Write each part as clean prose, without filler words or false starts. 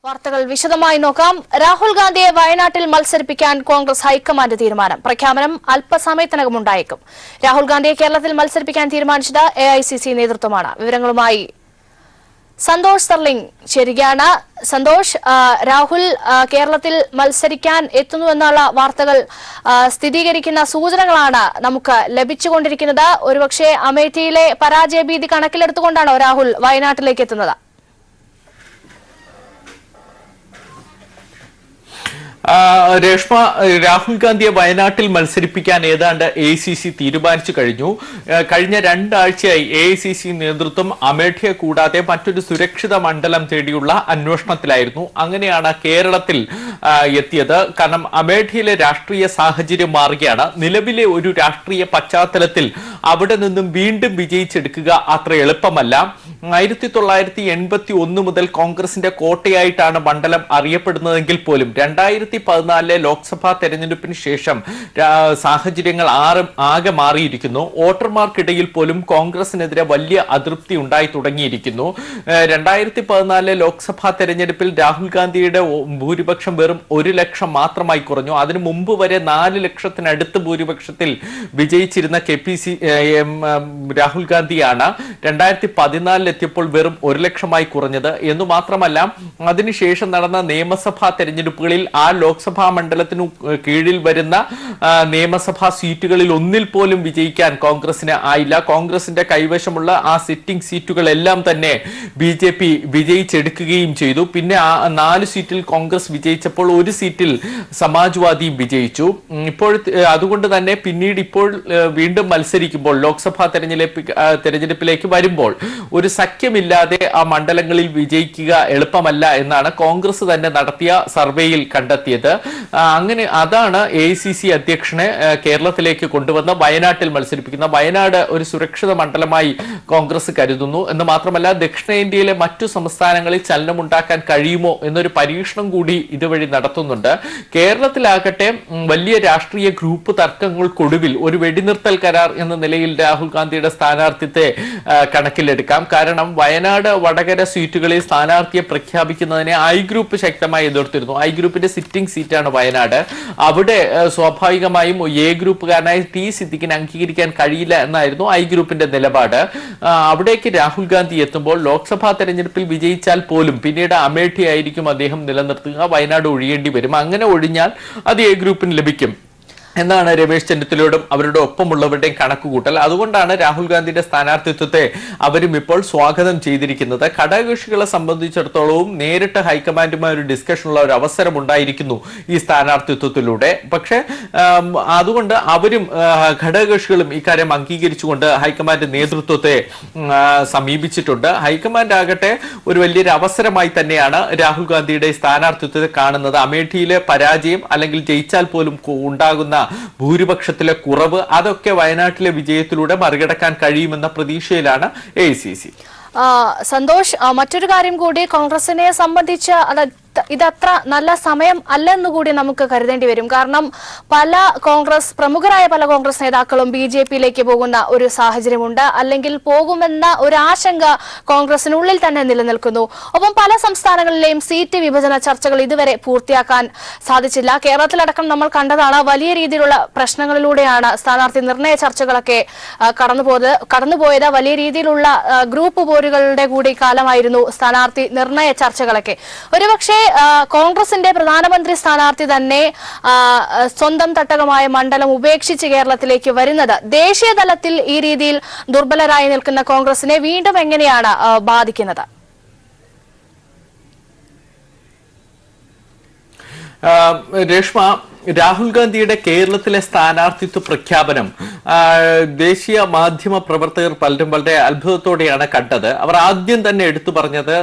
വാർത്തകൾ വിശദമായി നോക്കാം. രാഹുൽ ഗാന്ധിയെ വയനാട്ടിൽ മത്സരിപ്പിക്കാൻ കോൺഗ്രസ് ഹൈക്കമാൻഡ് തീരുമാനം. പ്രഖ്യാപനം അല്പസമയത്തിനകം ഉണ്ടായേക്കും. രാഹുൽ ഗാന്ധിയെ കേരളത്തിൽ മത്സരിപ്പിക്കാൻ തീരുമാനിച്ചത് AICC നേതൃത്വമാണ്. വിവരങ്ങളുമായി സന്തോഷ് സർലിംഗ് ചേരുകയാണ്. സന്തോഷ്, രാഹുൽ കേരളത്തിൽ മത്സരിക്കാൻ എത്തുന്നുവെന്നുള്ള വാർത്തകൾ സ്ഥിരീകരിക്കുന്ന സൂചനകളാണ് നമുക്ക് ലഭിച്ചുകൊണ്ടിരിക്കുന്നത്. ഒരുപക്ഷെ അമേഠിയിലെ പരാജയ ഭീതി കണക്കിലെടുത്തുകൊണ്ടാണോ രാഹുൽ വയനാട്ടിലേക്ക് എത്തുന്നത്? രേഷ്മ, രാഹുൽ ഗാന്ധിയെ വയനാട്ടിൽ മത്സരിപ്പിക്കാൻ ഏതാണ്ട് AICC തീരുമാനിച്ചു കഴിഞ്ഞു. കഴിഞ്ഞ രണ്ടാഴ്ചയായി AICC നേതൃത്വം അമേഠിയെ കൂടാതെ മറ്റൊരു സുരക്ഷിത മണ്ഡലം തേടിയുള്ള അന്വേഷണത്തിലായിരുന്നു. അങ്ങനെയാണ് കേരളത്തിൽ എത്തിയത്. കാരണം അമേഠിയിലെ രാഷ്ട്രീയ സാഹചര്യം മാറുകയാണ്. നിലവിലെ ഒരു രാഷ്ട്രീയ പശ്ചാത്തലത്തിൽ അവിടെ നിന്നും വീണ്ടും വിജയിച്ചെടുക്കുക അത്ര എളുപ്പമല്ല. 1981 മുതൽ കോൺഗ്രസിന്റെ കോട്ടയായിട്ടാണ് മണ്ഡലം അറിയപ്പെടുന്നതെങ്കിൽ പോലും 2014 ലോക്സഭാ തെരഞ്ഞെടുപ്പിന് ശേഷം സാഹചര്യങ്ങൾ ആകെ മാറിയിരിക്കുന്നു. വോട്ടർമാർക്കിടയിൽ പോലും കോൺഗ്രസിനെതിരെ വലിയ അതൃപ്തി ഉണ്ടായി തുടങ്ങിയിരിക്കുന്നു. 2014 ലോക്സഭാ തെരഞ്ഞെടുപ്പിൽ രാഹുൽ ഗാന്ധിയുടെ ഭൂരിപക്ഷം വെറും 1 ലക്ഷം മാത്രമായി കുറഞ്ഞു. അതിനു മുമ്പ് വരെ 4 ലക്ഷത്തിനടുത്ത് ഭൂരിപക്ഷത്തിൽ വിജയിച്ചിരുന്ന രാഹുൽ ഗാന്ധിയാണ് 2014 എത്തിയപ്പോൾ വെറും 1 ലക്ഷമായി കുറഞ്ഞത്. എന്നു മാത്രമല്ല, അതിനുശേഷം നടന്ന നിയമസഭാ തെരഞ്ഞെടുപ്പുകളിൽ ആ ലോക്സഭാ മണ്ഡലത്തിനു കീഴിൽ വരുന്ന നിയമസഭാ സീറ്റുകളിൽ ഒന്നിൽ പോലും വിജയിക്കാൻ കോൺഗ്രസിന് ആയില്ല. കോൺഗ്രസിന്റെ കൈവശമുള്ള ആ സിറ്റിംഗ് സീറ്റുകളെല്ലാം തന്നെ BJP വിജയിച്ചെടുക്കുകയും ചെയ്തു. പിന്നെ 4 സീറ്റിൽ കോൺഗ്രസ് വിജയിച്ചപ്പോൾ 1 സീറ്റിൽ സമാജ്വാദിയും വിജയിച്ചു. അതുകൊണ്ട് തന്നെ പിന്നീട് ഇപ്പോൾ വീണ്ടും മത്സരിക്കുമ്പോൾ ലോക്സഭാ തെരഞ്ഞെടുപ്പിലേക്ക് വരുമ്പോൾ ഒരു സഖ്യമില്ലാതെ ആ മണ്ഡലങ്ങളിൽ വിജയിക്കുക എളുപ്പമല്ല എന്നാണ് കോൺഗ്രസ് തന്നെ നടത്തിയ സർവേയിൽ കണ്ടെത്തിയത്. അതാണ് AICC അധ്യക്ഷനെ കേരളത്തിലേക്ക് കൊണ്ടുവന്ന് വയനാട്ടിൽ മത്സരിപ്പിക്കുന്ന. വയനാട് ഒരു സുരക്ഷിത മണ്ഡലമായി കോൺഗ്രസ് കരുതുന്നു. എന്ന് മാത്രമല്ല, ദക്ഷിണേന്ത്യയിലെ മറ്റു സംസ്ഥാനങ്ങളിൽ ചലനമുണ്ടാക്കാൻ കഴിയുമോ എന്നൊരു പരീക്ഷണം കൂടി ഇതുവഴി നടത്തുന്നുണ്ട്. കേരളത്തിലാകട്ടെ വലിയ രാഷ്ട്രീയ ഗ്രൂപ്പ് തർക്കങ്ങൾക്കൊടുവിൽ ഒരു വെടിനിർത്തൽ കരാർ എന്ന നിലയിൽ രാഹുൽ ഗാന്ധിയുടെ സ്ഥാനാർത്ഥിത്വത്തെ കണക്കിലെടുക്കാം. കാരണം വയനാട്, വടകര സീറ്റുകളിൽ സ്ഥാനാർത്ഥിയെ പ്രഖ്യാപിക്കുന്നതിനെ I ഗ്രൂപ്പ് ശക്തമായി എതിർത്തിരുന്നു. I ഗ്രൂപ്പിന്റെ സിറ്റിംഗ് സീറ്റാണ് വയനാട്. അവിടെ സ്വാഭാവികമായും A ഗ്രൂപ്പുകാരനായ T സിദ്ദിഖിനെ അംഗീകരിക്കാൻ കഴിയില്ല എന്നായിരുന്നു I ഗ്രൂപ്പിന്റെ നിലപാട്. അവിടേക്ക് രാഹുൽ ഗാന്ധി എത്തുമ്പോൾ ലോക്സഭാ തെരഞ്ഞെടുപ്പിൽ വിജയിച്ചാൽ പോലും പിന്നീട് അമേഠി ആയിരിക്കും അദ്ദേഹം നിലനിർത്തുക. വയനാട് ഒഴിയേണ്ടി വരും. അങ്ങനെ ഒഴിഞ്ഞാൽ അത് A ഗ്രൂപ്പിന് ലഭിക്കും എന്നാണ് രമേശ് ചെന്നിത്തലയോടും അവരുടെ ഒപ്പമുള്ളവരുടെയും കണക്കുകൂട്ടൽ. അതുകൊണ്ടാണ് രാഹുൽ ഗാന്ധിയുടെ സ്ഥാനാർത്ഥിത്വത്തെ അവരും ഇപ്പോൾ സ്വാഗതം ചെയ്തിരിക്കുന്നത്. ഘടകകക്ഷികളെ സംബന്ധിച്ചിടത്തോളവും നേരിട്ട് ഹൈക്കമാൻഡുമായി ഒരു ഡിസ്കഷനുള്ള ഒരു അവസരം ഉണ്ടായിരിക്കുന്നു ഈ സ്ഥാനാർത്ഥിത്വത്തിലൂടെ. പക്ഷെ അതുകൊണ്ട് അവരും ഘടകകക്ഷികളും ഇക്കാര്യം അംഗീകരിച്ചുകൊണ്ട് ഹൈക്കമാൻഡ് നേതൃത്വത്തെ സമീപിച്ചിട്ടുണ്ട്. ഹൈക്കമാൻഡ് ആകട്ടെ ഒരു വലിയൊരു അവസരമായി തന്നെയാണ് രാഹുൽ ഗാന്ധിയുടെ സ്ഥാനാർത്ഥിത്വത്തെ കാണുന്നത്. അമേഠിയിലെ പരാജയം അല്ലെങ്കിൽ ജയിച്ചാൽ പോലും ഉണ്ടാകുന്ന ഭൂരിപക്ഷത്തിലെ കുറവ്, അതൊക്കെ വയനാട്ടിലെ വിജയത്തിലൂടെ മറികടക്കാൻ കഴിയുമെന്ന പ്രതീക്ഷയിലാണ് AICC. സന്തോഷ്, മറ്റൊരു കാര്യം കൂടി കോൺഗ്രസിനെ സംബന്ധിച്ച് ഇതത്ര നല്ല സമയം അല്ലെന്നുകൂടി നമുക്ക് കരുതേണ്ടി വരും. കാരണം പ്രമുഖരായ പല കോൺഗ്രസ് നേതാക്കളും BJPയിലേക്ക് പോകുന്ന ഒരു സാഹചര്യമുണ്ട്. അല്ലെങ്കിൽ പോകുമെന്ന ഒരു ആശങ്ക കോൺഗ്രസിനുള്ളിൽ തന്നെ നിലനിൽക്കുന്നു. ഒപ്പം പല സംസ്ഥാനങ്ങളിലെയും സീറ്റ് വിഭജന ചർച്ചകൾ ഇതുവരെ പൂർത്തിയാക്കാൻ സാധിച്ചില്ല. കേരളത്തിലടക്കം നമ്മൾ കണ്ടതാണ്, വലിയ രീതിയിലുള്ള പ്രശ്നങ്ങളിലൂടെയാണ് സ്ഥാനാർത്ഥി നിർണയ ചർച്ചകളൊക്കെ കടന്നുപോയത്. വലിയ രീതിയിലുള്ള ഗ്രൂപ്പ് പോരുകളുടെ കൂടി കാലമായിരുന്നു സ്ഥാനാർത്ഥി നിർണയ ചർച്ചകളൊക്കെ. ഒരുപക്ഷെ കോൺഗ്രസിന്റെ പ്രധാനമന്ത്രി സ്ഥാനാർത്ഥി തന്നെ സ്വന്തം തട്ടകമായ മണ്ഡലം ഉപേക്ഷിച്ച് കേരളത്തിലേക്ക് വരുന്നത് ദേശീയ തലത്തിൽ ഈ രീതിയിൽ ദുർബലരായി നിൽക്കുന്ന കോൺഗ്രസിനെ വീണ്ടും എങ്ങനെയാണ് ബാധിക്കുന്നത്? രേഷ്മ, രാഹുൽ ഗാന്ധിയുടെ കേരളത്തിലെ സ്ഥാനാർത്ഥിത്വ പ്രഖ്യാപനം ദേശീയ മാധ്യമ പ്രവർത്തകർ പലരും വളരെ അത്ഭുതത്തോടെയാണ് കണ്ടത്. അവർ ആദ്യം തന്നെ എടുത്തു പറഞ്ഞത്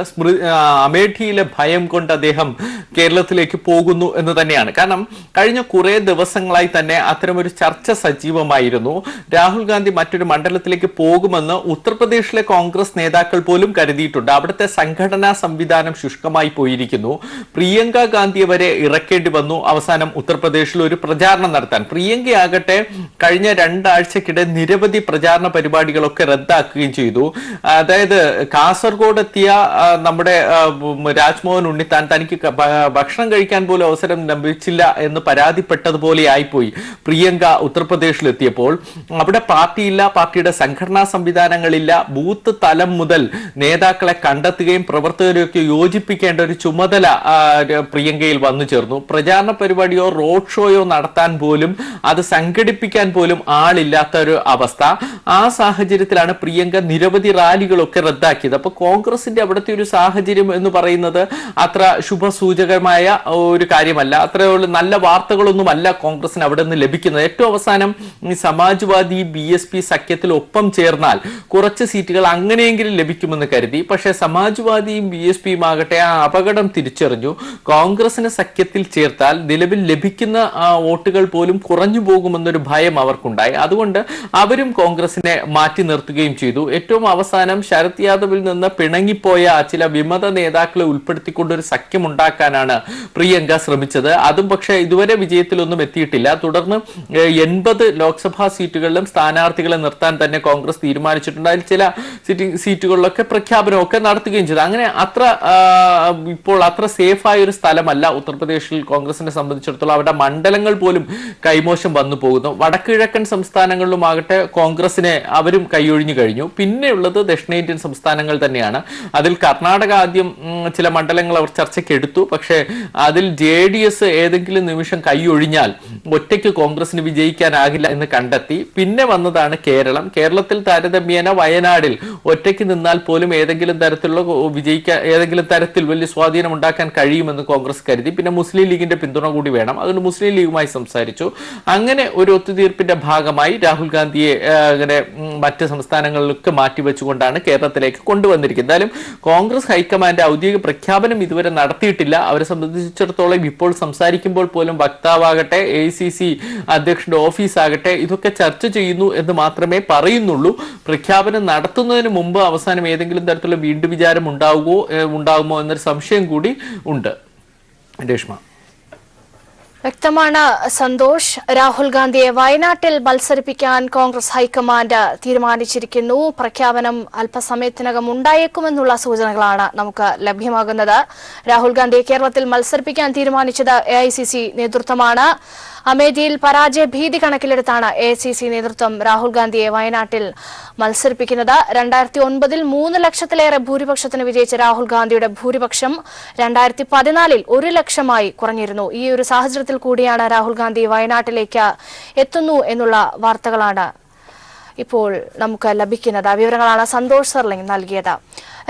അമേഠിയിലെ ഭയം കൊണ്ട് അദ്ദേഹം കേരളത്തിലേക്ക് പോകുന്നു എന്ന് തന്നെയാണ്. കാരണം കഴിഞ്ഞ കുറെ ദിവസങ്ങളായി തന്നെ അത്തരമൊരു ചർച്ച സജീവമായിരുന്നു. രാഹുൽ ഗാന്ധി മറ്റൊരു മണ്ഡലത്തിലേക്ക് പോകുമെന്ന് ഉത്തർപ്രദേശിലെ കോൺഗ്രസ് നേതാക്കൾ പോലും കരുതിയിട്ടുണ്ട്. അവിടുത്തെ സംഘടനാ സംവിധാനം ശുഷ്കമായി പോയിരിക്കുന്നു. പ്രിയങ്ക ഗാന്ധിയെ വരെ ഇറക്കേണ്ടി വന്നു അവസാനം ഉത്തർപ്രദേശ് ഉത്തർപ്രദേശിൽ ഒരു പ്രചാരണം നടത്താൻ. പ്രിയങ്കയാകട്ടെ കഴിഞ്ഞ 2 ആഴ്ചക്കിടെ നിരവധി പ്രചാരണ പരിപാടികളൊക്കെ റദ്ദാക്കുകയും ചെയ്തു. അതായത് കാസർഗോഡ് എത്തിയ നമ്മുടെ രാജ്മോഹൻ ഉണ്ണിത്താൻ തനിക്ക് ഭക്ഷണം കഴിക്കാൻ പോലും അവസരം ലഭിച്ചില്ല എന്ന് പരാതിപ്പെട്ടതുപോലെ ആയിപ്പോയി പ്രിയങ്ക ഉത്തർപ്രദേശിലെത്തിയപ്പോൾ. അവിടെ പാർട്ടിയില്ല, പാർട്ടിയുടെ സംഘടനാ സംവിധാനങ്ങളില്ല. ബൂത്ത് തലം മുതൽ നേതാക്കളെ കണ്ടെത്തുകയും പ്രവർത്തകരെയൊക്കെ യോജിപ്പിക്കേണ്ട ഒരു ചുമതല പ്രിയങ്കയിൽ വന്നു ചേർന്നു. പ്രചാരണ പരിപാടിയോ റോഡ് ഷോയോ നടത്താൻ പോലും, അത് സംഘടിപ്പിക്കാൻ പോലും ആളില്ലാത്ത ഒരു അവസ്ഥ. ആ സാഹചര്യത്തിലാണ് പ്രിയങ്ക നിരവധി റാലികളൊക്കെ റദ്ദാക്കിയത്. അപ്പൊ കോൺഗ്രസിന്റെ അവിടുത്തെ ഒരു സാഹചര്യം എന്ന് പറയുന്നത് അത്ര ശുഭസൂചകമായ ഒരു കാര്യമല്ല. അത്ര നല്ല വാർത്തകളൊന്നുമല്ല കോൺഗ്രസിന് അവിടെ നിന്ന് ലഭിക്കുന്നത്. ഏറ്റവും അവസാനം ഈ സമാജ്വാദി BSP സഖ്യത്തിൽ ഒപ്പം ചേർന്നാൽ കുറച്ച് സീറ്റുകൾ അങ്ങനെയെങ്കിലും ലഭിക്കുമെന്ന് കരുതി. പക്ഷേ സമാജ്വാദിയും BSPയും ആകട്ടെ ആ അപകടം തിരിച്ചറിഞ്ഞു. കോൺഗ്രസിനെ സഖ്യത്തിൽ ചേർത്താൽ നിലവിൽ ലഭിക്കുന്ന വോട്ടുകൾ പോലും കുറഞ്ഞു പോകുമെന്നൊരു ഭയം അവർക്കുണ്ടായി. അതുകൊണ്ട് അവരും കോൺഗ്രസിനെ മാറ്റി നിർത്തുകയും ചെയ്തു. ഏറ്റവും അവസാനം ശരത് യാദവിൽ നിന്ന് പിണങ്ങിപ്പോയ ചില വിമത നേതാക്കളെ ഉൾപ്പെടുത്തിക്കൊണ്ടൊരു സഖ്യം ഉണ്ടാക്കാനാണ് പ്രിയങ്ക ശ്രമിച്ചത്. അതും പക്ഷേ ഇതുവരെ വിജയത്തിലൊന്നും എത്തിയിട്ടില്ല. തുടർന്ന് 80 ലോക്സഭാ സീറ്റുകളിലും സ്ഥാനാർത്ഥികളെ നിർത്താൻ തന്നെ കോൺഗ്രസ് തീരുമാനിച്ചിട്ടുണ്ട്. അതിൽ ചില സീറ്റുകളിലൊക്കെ പ്രഖ്യാപനമൊക്കെ നടത്തുകയും ചെയ്തു. അങ്ങനെ ഇപ്പോൾ അത്ര സേഫായ ഒരു സ്ഥലമല്ല ഉത്തർപ്രദേശിൽ കോൺഗ്രസിനെ സംബന്ധിച്ചിടത്തോളം. അവരുടെ മണ്ഡലങ്ങൾ പോലും കൈമോശം വന്നു പോകുന്നു. വടക്കുകിഴക്കൻ സംസ്ഥാനങ്ങളിലുമാകട്ടെ കോൺഗ്രസിനെ അവരും കൈയൊഴിഞ്ഞു കഴിഞ്ഞു. പിന്നെയുള്ളത് ദക്ഷിണേന്ത്യൻ സംസ്ഥാനങ്ങൾ തന്നെയാണ്. അതിൽ കർണാടക ആദ്യം ചില മണ്ഡലങ്ങൾ അവർ ചർച്ചയ്ക്ക് എടുത്തു. പക്ഷേ അതിൽ JDS ഏതെങ്കിലും നിമിഷം കൈയൊഴിഞ്ഞാൽ ഒറ്റയ്ക്ക് കോൺഗ്രസിന് വിജയിക്കാനാകില്ല എന്ന് കണ്ടെത്തി. പിന്നെ വന്നതാണ് കേരളം. കേരളത്തിൽ താരതമ്യേന വയനാടിൽ ഒറ്റയ്ക്ക് നിന്നാൽ പോലും ഏതെങ്കിലും തരത്തിൽ വലിയ സ്വാധീനം ഉണ്ടാക്കാൻ കഴിയുമെന്ന് കോൺഗ്രസ് കരുതി. പിന്നെ മുസ്ലിം ലീഗിന്റെ പിന്തുണ കൂടി വേണം. അതുകൊണ്ട് മുസ്ലിം ലീഗുമായി സംസാരിച്ചു. അങ്ങനെ ഒരു ഒത്തുതീർപ്പിന്റെ ഭാഗമായി രാഹുൽ ഗാന്ധിയെ അങ്ങനെ മറ്റ് സംസ്ഥാനങ്ങളിലൊക്കെ മാറ്റിവെച്ചുകൊണ്ടാണ് കേരളത്തിലേക്ക് കൊണ്ടുവന്നിരിക്കുന്നത്. എന്തായാലും കോൺഗ്രസ് ഹൈക്കമാൻഡ് ഔദ്യോഗിക പ്രഖ്യാപനം ഇതുവരെ നടത്തിയിട്ടില്ല. അവരെ സംബന്ധിച്ചിടത്തോളം ഇപ്പോൾ സംസാരിക്കുമ്പോൾ പോലും വക്താവാകട്ടെ AICC അധ്യക്ഷന്റെ ഓഫീസാകട്ടെ ഇതൊക്കെ ചർച്ച ചെയ്യുന്നു എന്ന് മാത്രമേ പറയുന്നുള്ളൂ. പ്രഖ്യാപനം നടത്തുന്നതിന് മുമ്പ് അവസാനം ഏതെങ്കിലും തരത്തിലുള്ള വീണ്ടും വിചാരം ഉണ്ടാകുമോ എന്നൊരു സംശയം കൂടി ഉണ്ട്. രേഷ്മ. വ്യക്തമാണ് സന്തോഷ്. രാഹുൽ ഗാന്ധിയെ വയനാട്ടിൽ മത്സരിപ്പിക്കാൻ കോൺഗ്രസ് ഹൈക്കമാൻഡ് തീരുമാനിച്ചിരിക്കുന്നു. പ്രഖ്യാപനം അല്പസമയത്തിനകം ഉണ്ടായേക്കുമെന്നുള്ള സൂചനകളാണ് നമുക്ക് ലഭ്യമാകുന്നത്. രാഹുൽ ഗാന്ധിയെ കേരളത്തിൽ മത്സരിപ്പിക്കാൻ തീരുമാനിച്ചത് AICC നേതൃത്വമാണ്. അമേഠിയിൽ പരാജയ ഭീതി കണക്കിലെടുത്താണ് AICC നേതൃത്വം രാഹുൽ ഗാന്ധിയെ വയനാട്ടിൽ മത്സരിപ്പിക്കുന്നത്. 2009 3 ലക്ഷത്തിലേറെ ഭൂരിപക്ഷത്തിന് വിജയിച്ച രാഹുൽ ഗാന്ധിയുടെ ഭൂരിപക്ഷം 2014 1 ലക്ഷമായി കുറഞ്ഞിരുന്നു. ഈ ഒരു സാഹചര്യത്തിൽ കൂടിയാണ് രാഹുൽ ഗാന്ധി വയനാട്ടിലേക്ക് എത്തുന്നു എന്നുള്ള വാർത്തകളാണ് ഇപ്പോൾ നമുക്ക് ലഭിക്കുന്നത്. വിവരങ്ങളാണ് സന്തോഷ് സർലിംഗ് നൽകിയത്.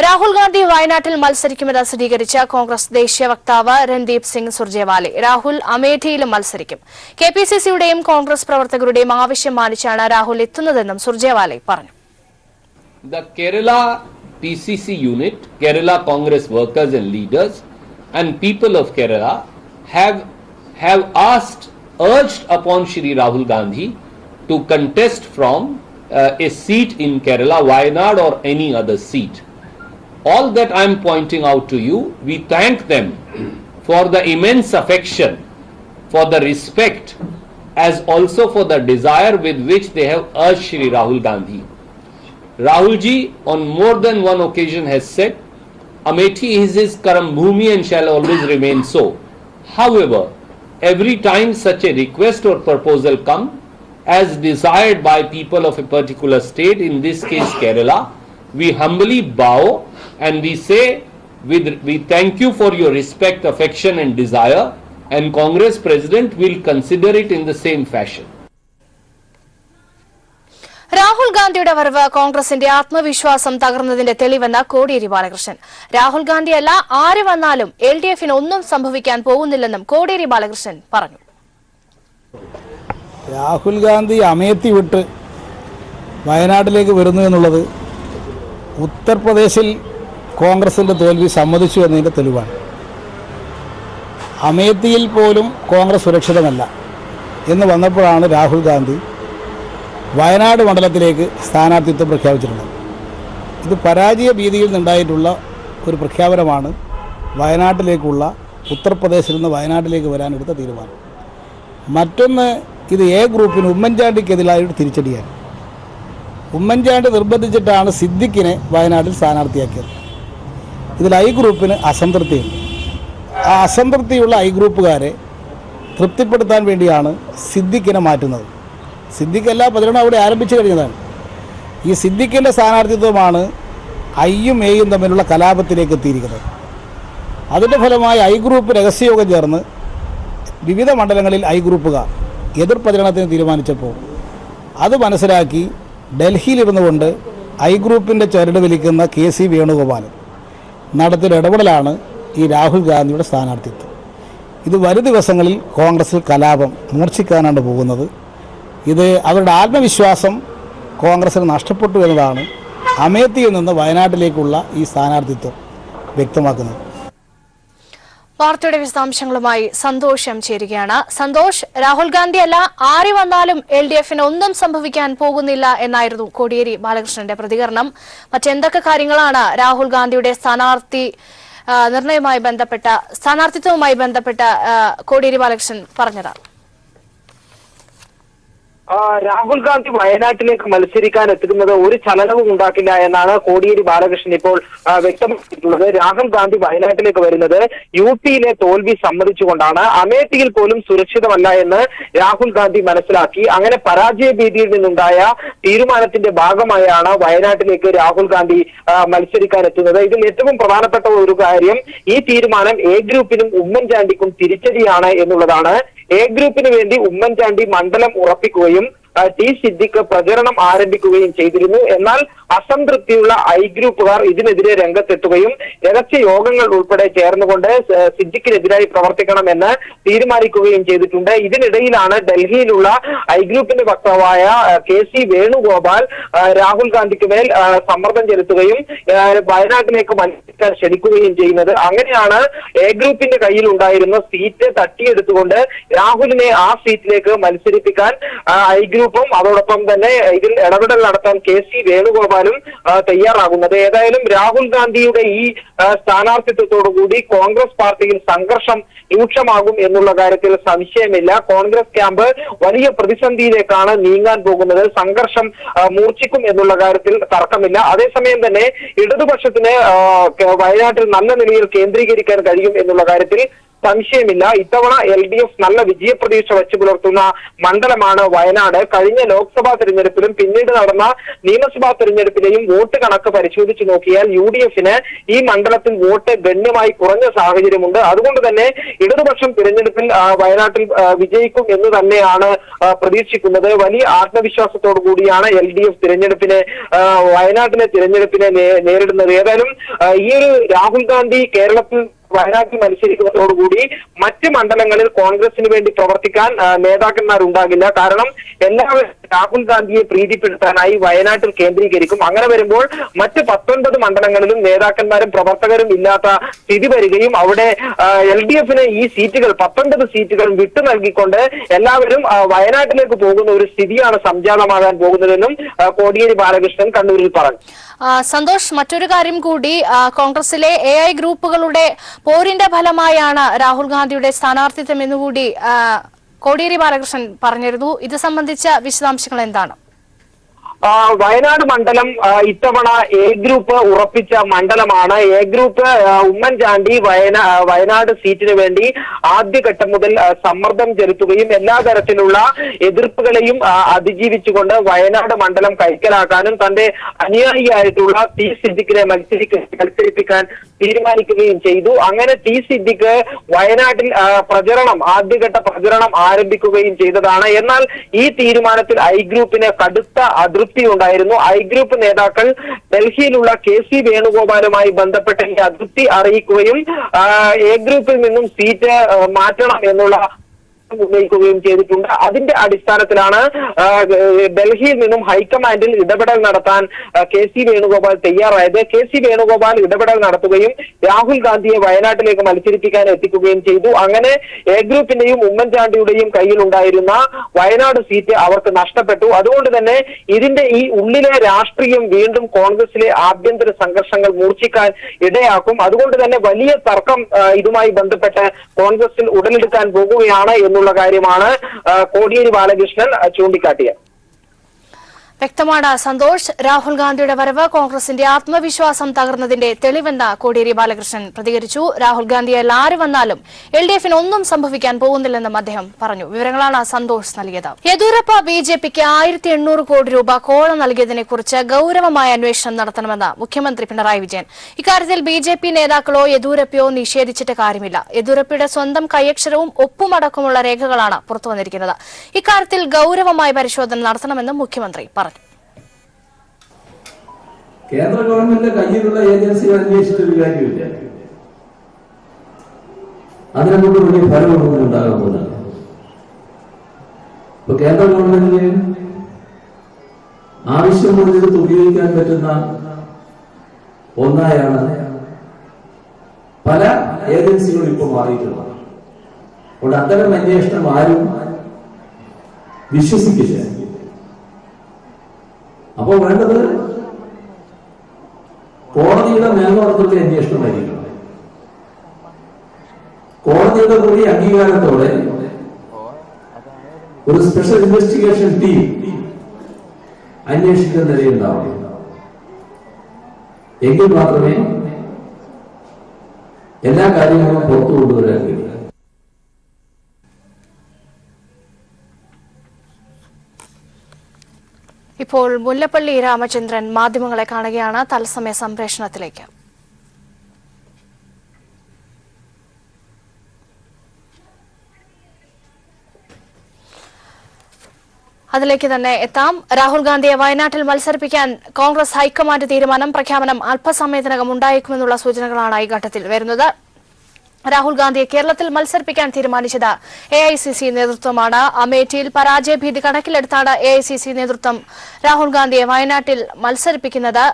രാഹുൽ ഗാന്ധി വയനാട്ടിൽ മത്സരിക്കുമെന്ന് സ്ഥിരീകരിച്ച കോൺഗ്രസ് ദേശീയ വക്താവ് രൺദീപ് സിംഗ് സുർജേവാല രാഹുൽ അമേഠിയിലും മത്സരിക്കും. KPCCയുടെയും കോൺഗ്രസ് പ്രവർത്തകരുടെയും ആവശ്യം മാനിച്ചാണ് രാഹുൽ എത്തുന്നതെന്നും സുർജേവാല പറഞ്ഞു. The Kerala PCC unit, Kerala Congress workers and leaders and people of Kerala have urged upon Shri Rahul Gandhi to contest from a seat in Kerala, Wayanad or any other seat. All that I am pointing out to you, we thank them for the immense affection, for the respect, as also for the desire with which they have urged Shri Rahul Gandhi. Rahul ji on more than one occasion has said, Amethi is his Karam Bhumi and shall always remain so. However, every time such a request or proposal comes, as desired by people of a particular state, in this case Kerala, we humbly bow and we say, we thank you for your respect, affection and desire, and Congress President will consider it in the same fashion. Rahul ഗാന്ധിയുടെ വരവ് കോൺഗ്രസിന്റെ ആത്മവിശ്വാസം തകർന്നതിന്റെ തെളിവെന്ന് കോടിയേരി ബാലകൃഷ്ണൻ. രാഹുൽ ഗാന്ധിയല്ല ആര് വന്നാലും LDFന് ഒന്നും സംഭവിക്കാൻ പോകുന്നില്ലെന്നും കോടിയേരി ബാലകൃഷ്ണൻ പറഞ്ഞു. രാഹുൽ ഗാന്ധി അമേത്തി വിട്ട് വയനാട്ടിലേക്ക് വരുന്നു എന്നുള്ളത് ഉത്തർപ്രദേശിൽ കോൺഗ്രസിൻ്റെ തോൽവി സമ്മതിച്ചു എന്നതിൻ്റെ തെളിവാണ്. അമേത്തിയിൽ പോലും കോൺഗ്രസ് സുരക്ഷിതമല്ല എന്ന് വന്നപ്പോഴാണ് രാഹുൽ ഗാന്ധി വയനാട് മണ്ഡലത്തിലേക്ക് സ്ഥാനാർത്ഥിത്വം പ്രഖ്യാപിച്ചിട്ടുള്ളത്. ഇത് പരാജയ ഭീതിയിൽ നിന്നുണ്ടായിട്ടുള്ള ഒരു പ്രഖ്യാപനമാണ്. വയനാട്ടിലേക്കുള്ള ഉത്തർപ്രദേശിൽ നിന്ന് വയനാട്ടിലേക്ക് വരാനെടുത്ത തീരുമാനം. മറ്റൊന്ന് ഇത് എ ഗ്രൂപ്പിന് ഉമ്മൻചാണ്ടിക്കെതിരായിട്ട് തിരിച്ചടിയാണ്. ഉമ്മൻചാണ്ടി നിർബന്ധിച്ചിട്ടാണ് സിദ്ദിഖിനെ വയനാട്ടിൽ സ്ഥാനാർത്ഥിയാക്കിയത്. ഇതിൽ ഐ ഗ്രൂപ്പിന് അസംതൃപ്തിയുണ്ട്. ആ അസംതൃപ്തിയുള്ള ഐ ഗ്രൂപ്പുകാരെ തൃപ്തിപ്പെടുത്താൻ വേണ്ടിയാണ് സിദ്ദിഖിനെ മാറ്റുന്നത്. സിദ്ദിഖ് എല്ലാ പതിനെണ്ണം അവിടെ ആരംഭിച്ചു കഴിഞ്ഞതാണ്. ഈ സിദ്ദിഖിൻ്റെ സ്ഥാനാർത്ഥിത്വമാണ് ഐയും എയും തമ്മിലുള്ള കലാപത്തിലേക്ക് എത്തിയിരിക്കുന്നത്. അതിൻ്റെ ഫലമായി ഐ ഗ്രൂപ്പ് രഹസ്യയോഗം ചേർന്ന് വിവിധ മണ്ഡലങ്ങളിൽ ഐ ഗ്രൂപ്പുകാർ എതിർ പ്രചരണത്തിന് തീരുമാനിച്ചപ്പോൾ അത് മനസ്സിലാക്കി ഡൽഹിയിലിരുന്നു കൊണ്ട് ഐ ഗ്രൂപ്പിൻ്റെ ചരട് വലിക്കുന്ന KC വേണുഗോപാലൻ നടത്തിയ ഇടപെടലാണ് ഈ രാഹുൽ ഗാന്ധിയുടെ സ്ഥാനാർത്ഥിത്വം. ഇത് വരും ദിവസങ്ങളിൽ കോൺഗ്രസിൽ കലാപം മൂർച്ഛിക്കാനാണ് പോകുന്നത്. ഇത് അവരുടെ ആത്മവിശ്വാസം കോൺഗ്രസിന് നഷ്ടപ്പെട്ടു എന്നതാണ് അമേത്തിയിൽ നിന്ന് വയനാട്ടിലേക്കുള്ള ഈ സ്ഥാനാർത്ഥിത്വം വ്യക്തമാക്കുന്നത്. വാർത്തയുടെ വിശദാംശങ്ങളുമായി സന്തോഷം ചേരുകയാണ്. സന്തോഷ്, രാഹുൽ ഗാന്ധി അല്ല ആര് വന്നാലും LDFന് ഒന്നും സംഭവിക്കാൻ പോകുന്നില്ല എന്നായിരുന്നു കോടിയേരി ബാലകൃഷ്ണന്റെ പ്രതികരണം. മറ്റെന്തൊക്കെ കാര്യങ്ങളാണ് രാഹുൽ ഗാന്ധിയുടെ സ്ഥാനാർത്ഥിത്വവുമായി ബന്ധപ്പെട്ട കോടിയേരി ബാലകൃഷ്ണൻ പറഞ്ഞത്? രാഹുൽ ഗാന്ധി വയനാട്ടിലേക്ക് മത്സരിക്കാൻ എത്തുന്നത് ഒരു ചലനവും ഉണ്ടാക്കില്ല എന്നാണ് കോടിയേരി ബാലകൃഷ്ണൻ ഇപ്പോൾ വ്യക്തമാക്കിയിട്ടുള്ളത്. രാഹുൽ ഗാന്ധി വയനാട്ടിലേക്ക് വരുന്നത് UPയിലെ തോൽവി സമ്മതിച്ചുകൊണ്ടാണ്. അമേഠിയിൽ പോലും സുരക്ഷിതമല്ല എന്ന് രാഹുൽ ഗാന്ധി മനസ്സിലാക്കി. അങ്ങനെ പരാജയ ഭീതിയിൽ നിന്നുണ്ടായ തീരുമാനത്തിന്റെ ഭാഗമായാണ് വയനാട്ടിലേക്ക് രാഹുൽ ഗാന്ധി മത്സരിക്കാൻ എത്തുന്നത്. ഇതിൽ ഏറ്റവും പ്രധാനപ്പെട്ട ഒരു കാര്യം ഈ തീരുമാനം എ ഗ്രൂപ്പിനും ഉമ്മൻചാണ്ടിക്കും തിരിച്ചടിയാണ് എന്നുള്ളതാണ്. എ ഗ്രൂപ്പിന് വേണ്ടി ഉമ്മൻചാണ്ടി മണ്ഡലം ഉറപ്പിക്കുകയും ടി സിദ്ദിഖ് പ്രചരണം ആരംഭിക്കുകയും ചെയ്തിരുന്നു. എന്നാൽ അസംതൃപ്തിയുള്ള ഐ ഗ്രൂപ്പുകാർ ഇതിനെതിരെ രംഗത്തെത്തുകയും രഹസ്യ യോഗങ്ങൾ ഉൾപ്പെടെ ചേർന്നുകൊണ്ട് സിദ്ദിഖിനെതിരായി പ്രവർത്തിക്കണമെന്ന് തീരുമാനിക്കുകയും ചെയ്തിട്ടുണ്ട്. ഇതിനിടയിലാണ് ഡൽഹിയിലുള്ള ഐ ഗ്രൂപ്പിന്റെ വക്താവായ KC വേണുഗോപാൽ രാഹുൽ ഗാന്ധിക്ക് മേൽ സമ്മർദ്ദം ചെലുത്തുകയും വയനാട്ടിലേക്ക് മത്സരിക്കാൻ ക്ഷണിക്കുകയും ചെയ്യുന്നത്. അങ്ങനെയാണ് എ ഗ്രൂപ്പിന്റെ കയ്യിൽ ഉണ്ടായിരുന്ന സീറ്റ് തട്ടിയെടുത്തുകൊണ്ട് രാഹുലിനെ ആ സീറ്റിലേക്ക് മത്സരിപ്പിക്കാൻ ഐ ഗ്രൂപ്പും അതോടൊപ്പം തന്നെ ഇതിൽ ഇടപെടൽ നടത്താൻ KC വേണുഗോപാലും തയ്യാറാകുന്നത്. ഏതായാലും രാഹുൽ ഗാന്ധിയുടെ ഈ സ്ഥാനാർത്ഥിത്വത്തോടുകൂടി കോൺഗ്രസ് പാർട്ടിയിൽ സംഘർഷം രൂക്ഷമാകും എന്നുള്ള കാര്യത്തിൽ സംശയമില്ല. കോൺഗ്രസ് ക്യാമ്പ് വലിയ പ്രതിസന്ധിയിലേക്കാണ് നീങ്ങാൻ പോകുന്നത്. സംഘർഷം മൂർച്ഛിക്കും എന്നുള്ള കാര്യത്തിൽ തർക്കമില്ല. അതേസമയം തന്നെ ഇടതുപക്ഷത്തിന് വയനാട്ടിൽ നല്ല നിലയിൽ കേന്ദ്രീകരിക്കാൻ കഴിയും എന്നുള്ള കാര്യത്തിൽ സംശയമില്ല. ഇത്തവണ LDF നല്ല വിജയപ്രതീക്ഷ വെച്ച് പുലർത്തുന്ന മണ്ഡലമാണ് വയനാട്. കഴിഞ്ഞ ലോക്സഭാ തെരഞ്ഞെടുപ്പിലും പിന്നീട് നടന്ന നിയമസഭാ തെരഞ്ഞെടുപ്പിലെയും വോട്ട് കണക്ക് പരിശോധിച്ച് നോക്കിയാൽ UDFന് ഈ മണ്ഡലത്തിൽ വോട്ട് ഗണ്യമായി കുറഞ്ഞ സാഹചര്യമുണ്ട്. അതുകൊണ്ട് തന്നെ ഇടതുപക്ഷം തിരഞ്ഞെടുപ്പിൽ വയനാട്ടിൽ വിജയിക്കും എന്ന് തന്നെയാണ് പ്രതീക്ഷിക്കുന്നത്. വലിയ ആത്മവിശ്വാസത്തോടു കൂടിയാണ് LDF വയനാട്ടിലെ തിരഞ്ഞെടുപ്പിനെ നേരിടുന്നത്. ഏതായാലും ഈ ഒരു രാഹുൽ ഗാന്ധി കേരളത്തിൽ വയനാട്ടിൽ മത്സരിക്കുന്നതോടുകൂടി മറ്റ് മണ്ഡലങ്ങളിൽ കോൺഗ്രസിന് വേണ്ടി പ്രവർത്തിക്കാൻ നേതാക്കന്മാരുണ്ടാകില്ല. കാരണം എല്ലാവരും രാഹുൽ ഗാന്ധിയെ പ്രീതിപ്പെടുത്താനായി വയനാട്ടിൽ കേന്ദ്രീകരിക്കും. അങ്ങനെ വരുമ്പോൾ മറ്റ് 19 മണ്ഡലങ്ങളിലും നേതാക്കന്മാരും പ്രവർത്തകരും ഇല്ലാത്ത സ്ഥിതി വരികയും അവിടെ LDFന് ഈ സീറ്റുകൾ 19 സീറ്റുകൾ വിട്ടു നൽകിക്കൊണ്ട് എല്ലാവരും വയനാട്ടിലേക്ക് പോകുന്ന ഒരു സ്ഥിതിയാണ് സംജാതമാകാൻ പോകുന്നതെന്നും കോടിയേരി ബാലകൃഷ്ണൻ കണ്ണൂരിൽ പറഞ്ഞു. സന്തോഷ്, മറ്റൊരു കാര്യം കൂടി, കോൺഗ്രസിലെ AI ഗ്രൂപ്പുകളുടെ പോരിന്റെ ഫലമായാണ് രാഹുൽ ഗാന്ധിയുടെ സ്ഥാനാർത്ഥിത്വം എന്നുകൂടി കോടിയേരി ബാലകൃഷ്ണൻ പറഞ്ഞിരുന്നു. ഇത് സംബന്ധിച്ച വിശദാംശങ്ങൾ എന്താണ്? വയനാട് മണ്ഡലം ഇത്തവണ എ ഗ്രൂപ്പ് ഉറപ്പിച്ച മണ്ഡലമാണ്. എ ഗ്രൂപ്പ് ഉമ്മൻചാണ്ടി വയനാട് സീറ്റിന് വേണ്ടി ആദ്യഘട്ടം മുതൽ സമ്മർദ്ദം ചെലുത്തുകയും എല്ലാ തരത്തിലുള്ള എതിർപ്പുകളെയും അതിജീവിച്ചുകൊണ്ട് വയനാട് മണ്ഡലം കൈക്കലാക്കാനും തന്റെ അനുയായിയായിട്ടുള്ള ടി സിദ്ദിഖിനെ മത്സരിപ്പിക്കാൻ തീരുമാനിക്കുകയും ചെയ്തു. അങ്ങനെ ടി സിദ്ദിഖ് വയനാട്ടിൽ ആദ്യഘട്ട പ്രചരണം ആരംഭിക്കുകയും ചെയ്തതാണ്. എന്നാൽ ഈ തീരുമാനത്തിൽ ഐ ഗ്രൂപ്പിന് കടുത്ത അതൃപ്തി ഉണ്ടായിരുന്നു. ഐ ഗ്രൂപ്പ് നേതാക്കൾ ഡൽഹിയിലുള്ള KC വേണുഗോപാലുമായി ബന്ധപ്പെട്ട ഈ അതൃപ്തി അറിയിക്കുകയും എ ഗ്രൂപ്പിൽ നിന്നും സീറ്റ് മാറ്റണം എന്നുള്ള ഉന്നയിക്കുകയും ചെയ്തിട്ടുണ്ട്. അതിന്റെ അടിസ്ഥാനത്തിലാണ് ഡൽഹിയിൽ നിന്നും ഹൈക്കമാൻഡിൽ ഇടപെടൽ നടത്താൻ KC വേണുഗോപാൽ തയ്യാറായത്. KC വേണുഗോപാൽ ഇടപെടൽ നടത്തുകയും രാഹുൽ ഗാന്ധിയെ വയനാട്ടിലേക്ക് മത്സരിപ്പിക്കാൻ എത്തിക്കുകയും ചെയ്തു. അങ്ങനെ എ ഗ്രൂപ്പിന്റെയും ഉമ്മൻചാണ്ടിയുടെയും കയ്യിൽ ഉണ്ടായിരുന്ന വയനാട് സീറ്റ് അവർക്ക് നഷ്ടപ്പെട്ടു. അതുകൊണ്ട് തന്നെ ഇതിന്റെ ഈ ഉള്ളിലെ രാഷ്ട്രീയം വീണ്ടും കോൺഗ്രസിലെ ആഭ്യന്തര സംഘർഷങ്ങൾ മൂർച്ഛിക്കാൻ ഇടയാക്കും. അതുകൊണ്ട് തന്നെ വലിയ തർക്കം ഇതുമായി ബന്ധപ്പെട്ട് കോൺഗ്രസിൽ ഉടലെടുക്കാൻ പോകുകയാണ് എന്ന് എന്നുള്ള കാര്യമാണ് കോടിയേരി ബാലകൃഷ്ണൻ ചൂണ്ടിക്കാട്ടിയത്. വ്യക്തമാണ് സന്തോഷ്. രാഹുൽ ഗാന്ധിയുടെ വരവ് കോൺഗ്രസിന്റെ ആത്മവിശ്വാസം തകർന്നതിന്റെ തെളിവെന്ന് കോടിയേരി ബാലകൃഷ്ണൻ പ്രതികരിച്ചു. രാഹുൽ ഗാന്ധിയല്ല ആര് വന്നാലും LDF-ന് ഒന്നും സംഭവിക്കാൻ പോകുന്നില്ലെന്നും അദ്ദേഹം പറഞ്ഞു. വിവരങ്ങളാണ് സന്തോഷ് നൽകിയത്. യെദ്യൂരപ്പ BJP-ക്ക് 1800 കോടി രൂപ കോഴ നൽകിയതിനെ കുറിച്ച് ഗൌരവമായ അന്വേഷണം നടത്തണമെന്ന് മുഖ്യമന്ത്രി പിണറായി വിജയൻ. ഇക്കാര്യത്തിൽ BJP നേതാക്കളോ യെദ്യൂരപ്പയോ നിഷേധിച്ചിട്ട് കാര്യമില്ല. യെദ്യൂരപ്പയുടെ സ്വന്തം കൈയക്ഷരവും ഒപ്പുമടക്കമുള്ള രേഖകളാണ് പുറത്തുവന്നിരിക്കുന്നത്. ഇക്കാര്യത്തിൽ ഗൌരവമായ പരിശോധന നടത്തണമെന്നും മുഖ്യമന്ത്രി പറഞ്ഞു. കേന്ദ്ര ഗവൺമെന്റിന്റെ കയ്യിലുള്ള ഏജൻസികൾ അന്വേഷിച്ചിട്ടൊരു കാര്യമില്ല. അതിനെക്കൊണ്ട് വലിയ ഫലമൊന്നും ഉണ്ടാകാൻ പോകുന്നില്ല. ഇപ്പൊ കേന്ദ്ര ഗവൺമെന്റിന് ആവശ്യമുള്ളത് ഉപയോഗിക്കാൻ പറ്റുന്ന ഒന്നായാണ് പല ഏജൻസികളും ഇപ്പോൾ മാറിയിട്ടുള്ളത്. അതുകൊണ്ട് അത്തരം അന്വേഷണം ആരും വിശ്വസിക്കില്ല. അപ്പോൾ വേണ്ടത് കോടതിയുടെ മേൽനോട്ടത്തിലുള്ള അന്വേഷണമായിരിക്കണം. കോടതിയുടെ കൂടി അംഗീകാരത്തോടെ ഒരു സ്പെഷ്യൽ ഇൻവെസ്റ്റിഗേഷൻ ടീം അന്വേഷിക്കുന്ന നിലയുണ്ടാവണം. എങ്കിൽ മാത്രമേ എല്ലാ കാര്യങ്ങളും പുറത്തു കൊണ്ടുവരാൻ കഴിയൂ. ഇപ്പോൾ മുല്ലപ്പള്ളി രാമചന്ദ്രൻ മാധ്യമങ്ങളെ കാണുകയാണ്. തത്സമയ സംപ്രേഷണത്തിലേക്ക്. അതിലേക്ക് തന്നെ എത്താം. രാഹുൽ ഗാന്ധിയെ വയനാട്ടിൽ മത്സരിപ്പിക്കാൻ കോൺഗ്രസ് ഹൈക്കമാൻഡ് തീരുമാനം. പ്രഖ്യാപനം അല്പസമയത്തിനകം ഉണ്ടായേക്കുമെന്നുള്ള സൂചനകളാണ് ഈ ഘട്ടത്തിൽ വരുന്നത്. രാഹുൽ ഗാന്ധിയെ കേരളത്തിൽ മത്സരിപ്പിക്കാൻ തീരുമാനിച്ചത് AICC നേതൃത്വമാണ്. അമേഠിയിൽ പരാജയഭീതി കണക്കിലെടുത്താണ് AICC നേതൃത്വം രാഹുൽ ഗാന്ധിയെ വയനാട്ടിൽ മത്സരിപ്പിക്കുന്നത്.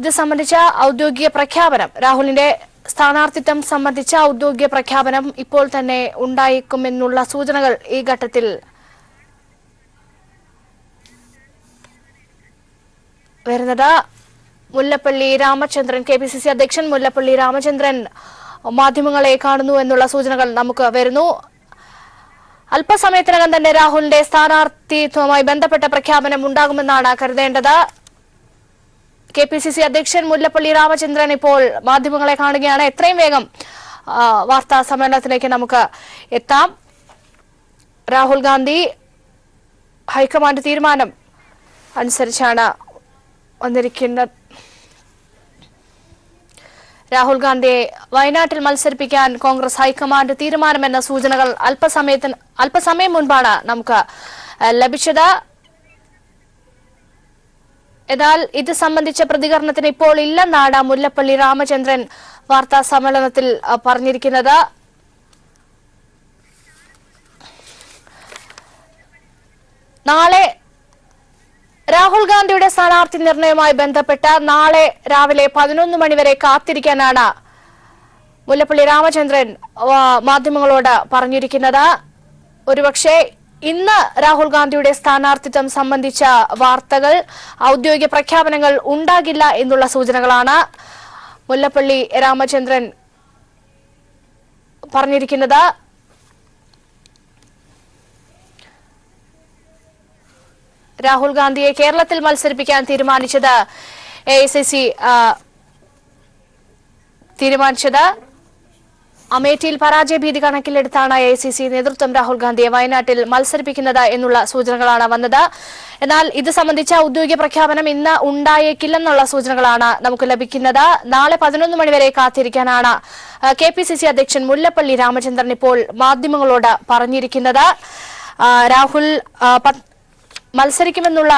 ഇത് സംബന്ധിച്ച ഔദ്യോഗിക പ്രഖ്യാപനം, രാഹുലിന്റെ സ്ഥാനാർത്ഥിത്വം സംബന്ധിച്ച ഔദ്യോഗിക പ്രഖ്യാപനം ഇപ്പോൾ തന്നെ ഉണ്ടായേക്കുമെന്നുള്ള സൂചനകൾ ഈ ഘട്ടത്തിൽ വരുന്നത്. മുല്ലപ്പള്ളി രാമചന്ദ്രൻ, KPCC അധ്യക്ഷൻ മുല്ലപ്പള്ളി രാമചന്ദ്രൻ മാധ്യമങ്ങളെ കാണുന്നു എന്നുള്ള സൂചനകൾ നമുക്ക് വരുന്നു. അല്പസമയത്തിനകം തന്നെ രാഹുലിന്റെ സ്ഥാനാർത്ഥിത്വവുമായി ബന്ധപ്പെട്ട പ്രഖ്യാപനം ഉണ്ടാകുമെന്നാണ് കരുതേണ്ടത്. KPCC അധ്യക്ഷൻ മുല്ലപ്പള്ളി രാമചന്ദ്രൻ ഇപ്പോൾ മാധ്യമങ്ങളെ കാണുകയാണ്. എത്രയും വേഗം വാർത്താ സമ്മേളനത്തിലേക്ക് നമുക്ക് എത്താം. രാഹുൽ ഗാന്ധി ഹൈക്കമാൻഡ് തീരുമാനം അനുസരിച്ചാണ് വന്നിരിക്കുന്നത്. രാഹുൽ ഗാന്ധിയെ വയനാട്ടിൽ മത്സരിപ്പിക്കാൻ കോൺഗ്രസ് ഹൈക്കമാൻഡ് തീരുമാനമെന്ന സൂചനകൾ അല്പസമയം മുൻപാണ് നമുക്ക് ലഭിച്ചത്. എന്നാൽ ഇത് സംബന്ധിച്ച പ്രതികരണത്തിന് ഇപ്പോൾ ഇല്ലെന്നാണ് മുല്ലപ്പള്ളി രാമചന്ദ്രൻ വാർത്താ സമ്മേളനത്തിൽ പറഞ്ഞിരിക്കുന്നത്. നാളെ രാഹുൽ ഗാന്ധിയുടെ സ്ഥാനാർത്ഥി നിർണയവുമായി ബന്ധപ്പെട്ട് നാളെ രാവിലെ 11 മണിവരെ കാത്തിരിക്കാനാണ് മുല്ലപ്പള്ളി രാമചന്ദ്രൻ മാധ്യമങ്ങളോട് പറഞ്ഞിരിക്കുന്നത്. ഒരുപക്ഷെ ഇന്ന് രാഹുൽ ഗാന്ധിയുടെ സ്ഥാനാർത്ഥിത്വം സംബന്ധിച്ച വാർത്തകൾ, ഔദ്യോഗിക പ്രഖ്യാപനങ്ങൾ ഉണ്ടാകില്ല എന്നുള്ള സൂചനകളാണ് മുല്ലപ്പള്ളി രാമചന്ദ്രൻ പറഞ്ഞിരിക്കുന്നത്. രാഹുൽ ഗാന്ധിയെ കേരളത്തിൽ മത്സരിപ്പിക്കാൻ തീരുമാനിച്ചത് AICC തീരുമാനിച്ചത് അമേഠിയിൽ പരാജയഭീതി കണക്കിലെടുത്താണ് AICC നേതൃത്വം രാഹുൽ ഗാന്ധിയെ വയനാട്ടിൽ മത്സരിപ്പിക്കുന്നത് എന്നുള്ള സൂചനകളാണ് വന്നത്. എന്നാൽ ഇത് സംബന്ധിച്ച ഔദ്യോഗിക പ്രഖ്യാപനം ഇന്ന് ഉണ്ടായേക്കില്ലെന്നുള്ള സൂചനകളാണ് നമുക്ക് ലഭിക്കുന്നത്. നാളെ 11 മണിവരെ കാത്തിരിക്കാനാണ് KPCC അധ്യക്ഷൻ മുല്ലപ്പള്ളി രാമചന്ദ്രൻ ഇപ്പോൾ മാധ്യമങ്ങളോട് പറഞ്ഞിരിക്കുന്നത്. രാഹുൽ മത്സരിക്കുമെന്നുള്ള